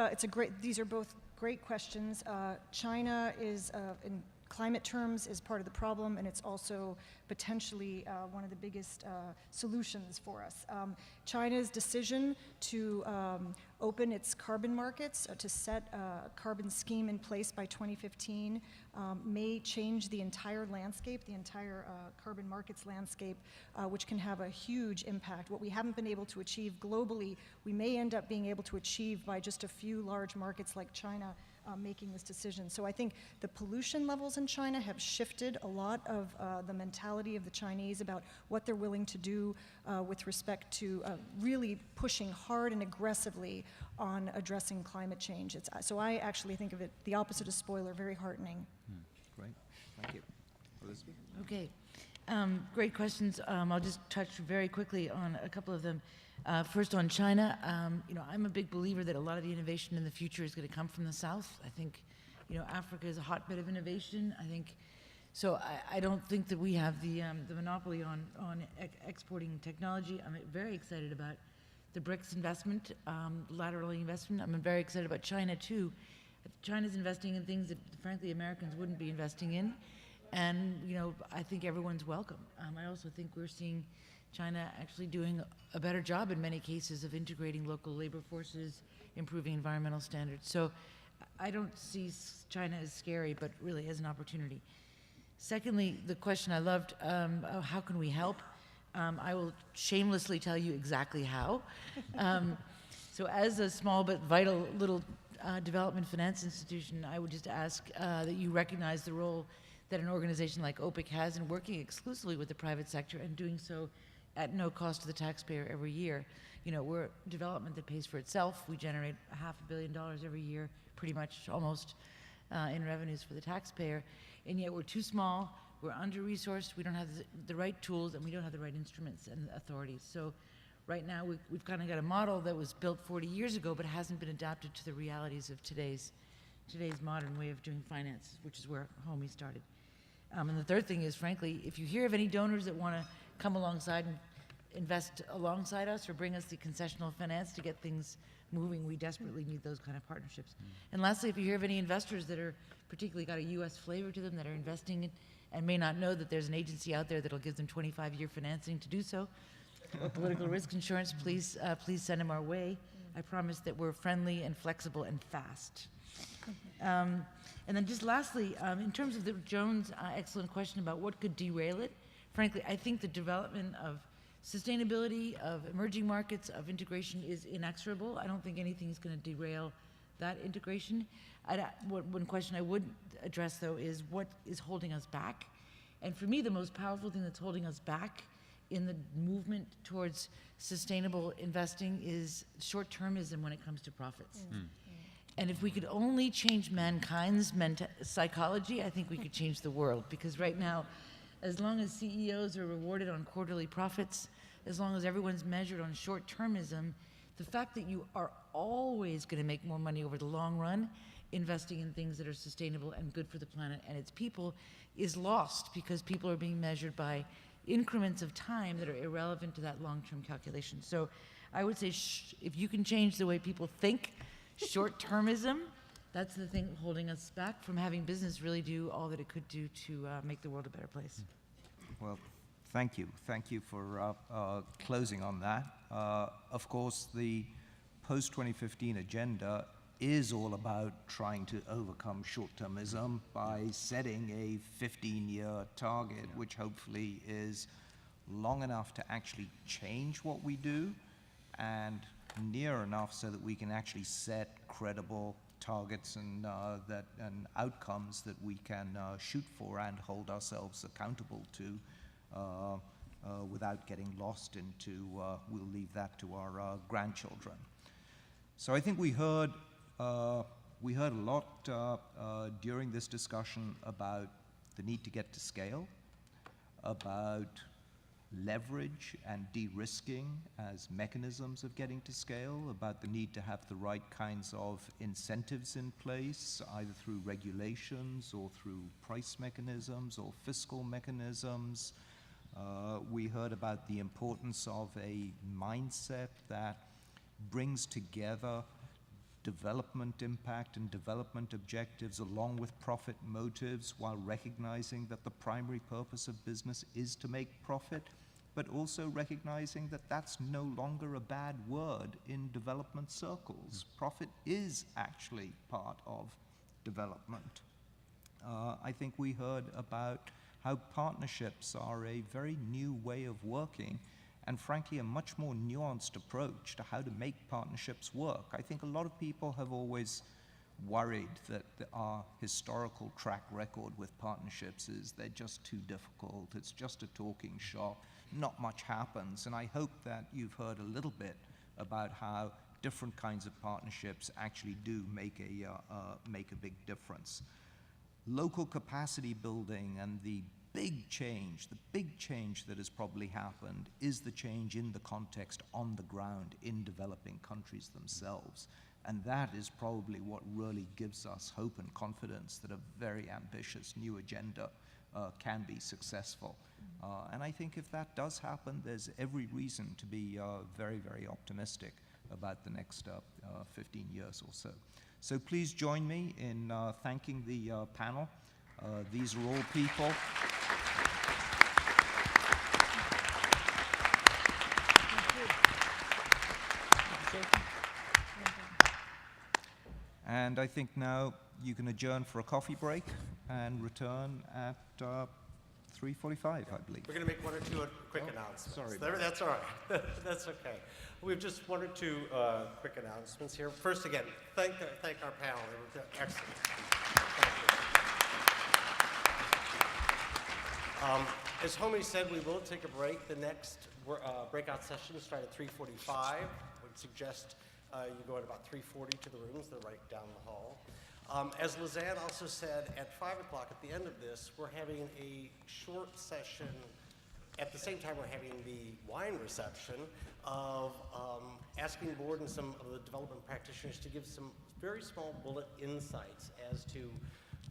these are both great questions. China is, in climate terms, is part of the problem, and it's also potentially one of the biggest solutions for us. China's decision to open its carbon markets, to set a carbon scheme in place by 2015, may change the entire landscape, the entire carbon markets landscape, which can have a huge impact. What we haven't been able to achieve globally, we may end up being able to achieve by just a few large markets like China making this decision. So I think the pollution levels in China have shifted a lot of the mentality of the Chinese about what they're willing to do with respect to really pushing hard and aggressively on addressing climate change. So I actually think of it, the opposite of spoiler, very heartening.
Great, thank you. Elizabeth?
Okay, great questions. I'll just touch very quickly on a couple of them. First on China, I'm a big believer that a lot of the innovation in the future is going to come from the South. I think, Africa is a hotbed of innovation. So I don't think that we have the monopoly on exporting technology. I'm very excited about the BRICS investment, lateral investment. I'm very excited about China too. China's investing in things that, frankly, Americans wouldn't be investing in. And, I think everyone's welcome. I also think we're seeing China actually doing a better job in many cases of integrating local labor forces, improving environmental standards. So I don't see China as scary, but really as an opportunity. Secondly, the question I loved, how can we help? I will shamelessly tell you exactly how. So as a small but vital little development finance institution, I would just ask that you recognize the role that an organization like OPIC has in working exclusively with the private sector and doing so at no cost to the taxpayer every year. We're a development that pays for itself. We generate $500 million every year, pretty much almost, in revenues for the taxpayer. And yet we're too small, we're under-resourced, we don't have the right tools, and we don't have the right instruments and authorities. So right now we've kind of got a model that was built 40 years ago but hasn't been adapted to the realities of today's modern way of doing finance, which is where HOMI started. And the third thing is, frankly, if you hear of any donors that want to come alongside and invest alongside us or bring us the concessional finance to get things moving, we desperately need those kind of partnerships. And lastly, if you hear of any investors that are particularly got a U.S. flavor to them, that are investing in, and may not know that there's an agency out there that'll give them 25-year financing to do so, or political risk insurance, please send them our way. I promise that we're friendly and flexible and fast. And then just lastly, in terms of the Jones' excellent question about what could derail it, frankly, I think the development of sustainability, of emerging markets, of integration is inexorable. I don't think anything is going to derail that integration. One question I would address, though, is what is holding us back? And for me, the most powerful thing that's holding us back in the movement towards sustainable investing is short-termism when it comes to profits. And if we could only change mankind's psychology, I think we could change the world. Because right now, as long as CEOs are rewarded on quarterly profits, as long as everyone's measured on short-termism, the fact that you are always going to make more money over the long run investing in things that are sustainable and good for the planet and its people is lost, because people are being measured by increments of time that are irrelevant to that long-term calculation. So I would say if you can change the way people think, short-termism, that's the thing holding us back from having business really do all that it could do to make the world a better place.
Well, thank you. Thank you for closing on that. Of course, the post-2015 agenda is all about trying to overcome short-termism by setting a 15-year target, which hopefully is long enough to actually change what we do and near enough so that we can actually set credible targets and outcomes that we can shoot for and hold ourselves accountable to without getting lost into, we'll leave that to our grandchildren. So I think we heard a lot during this discussion about the need to get to scale, about leverage and de-risking as mechanisms of getting to scale, about the need to have the right kinds of incentives in place, either through regulations or through price mechanisms or fiscal mechanisms. We heard about the importance of a mindset that brings together development impact and development objectives along with profit motives, while recognizing that the primary purpose of business is to make profit, but also recognizing that that's no longer a bad word in development circles. Profit is actually part of development. I think we heard about how partnerships are a very new way of working, and frankly a much more nuanced approach to how to make partnerships work. I think a lot of people have always worried that our historical track record with partnerships is they're just too difficult, it's just a talking shop, not much happens. And I hope that you've heard a little bit about how different kinds of partnerships actually do make a big difference. Local capacity building and the big change that has probably happened is the change in the context on the ground in developing countries themselves. And that is probably what really gives us hope and confidence that a very ambitious new agenda can be successful. And I think if that does happen, there's every reason to be very, very optimistic about the next 15 years or so. So please join me in thanking the panel. These are all people. And I think now you can adjourn for a coffee break and return at 3:45, I believe.
We're going to make one or two quick announcements.
Sorry.
That's all right. That's okay. We have just one or two quick announcements here. First, again, thank our panel. They were excellent. Thank you. As Homie said, we will take a break. The next breakout sessions start at 3:45. I would suggest you go at about 3:40 to the rooms. They're right down the hall. As Lizanne also said, at 5 o'clock at the end of this, we're having a short session. At the same time, we're having the wine reception of asking the board and some of the development practitioners to give some very small bullet insights as to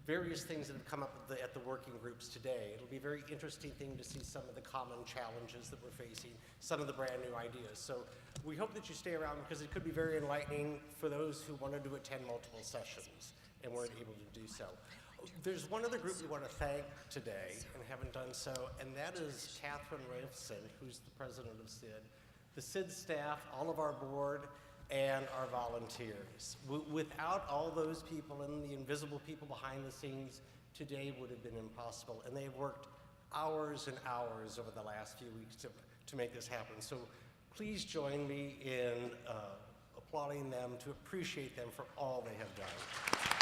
various things that have come up at the working groups today. It'll be a very interesting thing to see some of the common challenges that we're facing, some of the brand new ideas. So we hope that you stay around because it could be very enlightening for those who wanted to attend multiple sessions and weren't able to do so. There's one other group we want to thank today and haven't done so, and that is Catherine Ralphson, who's the president of SID, the SID staff, all of our board, and our volunteers. Without all those people and the invisible people behind the scenes, today would have been impossible. And they have worked hours and hours over the last few weeks to make this happen. So please join me in applauding them, to appreciate them for all they have done.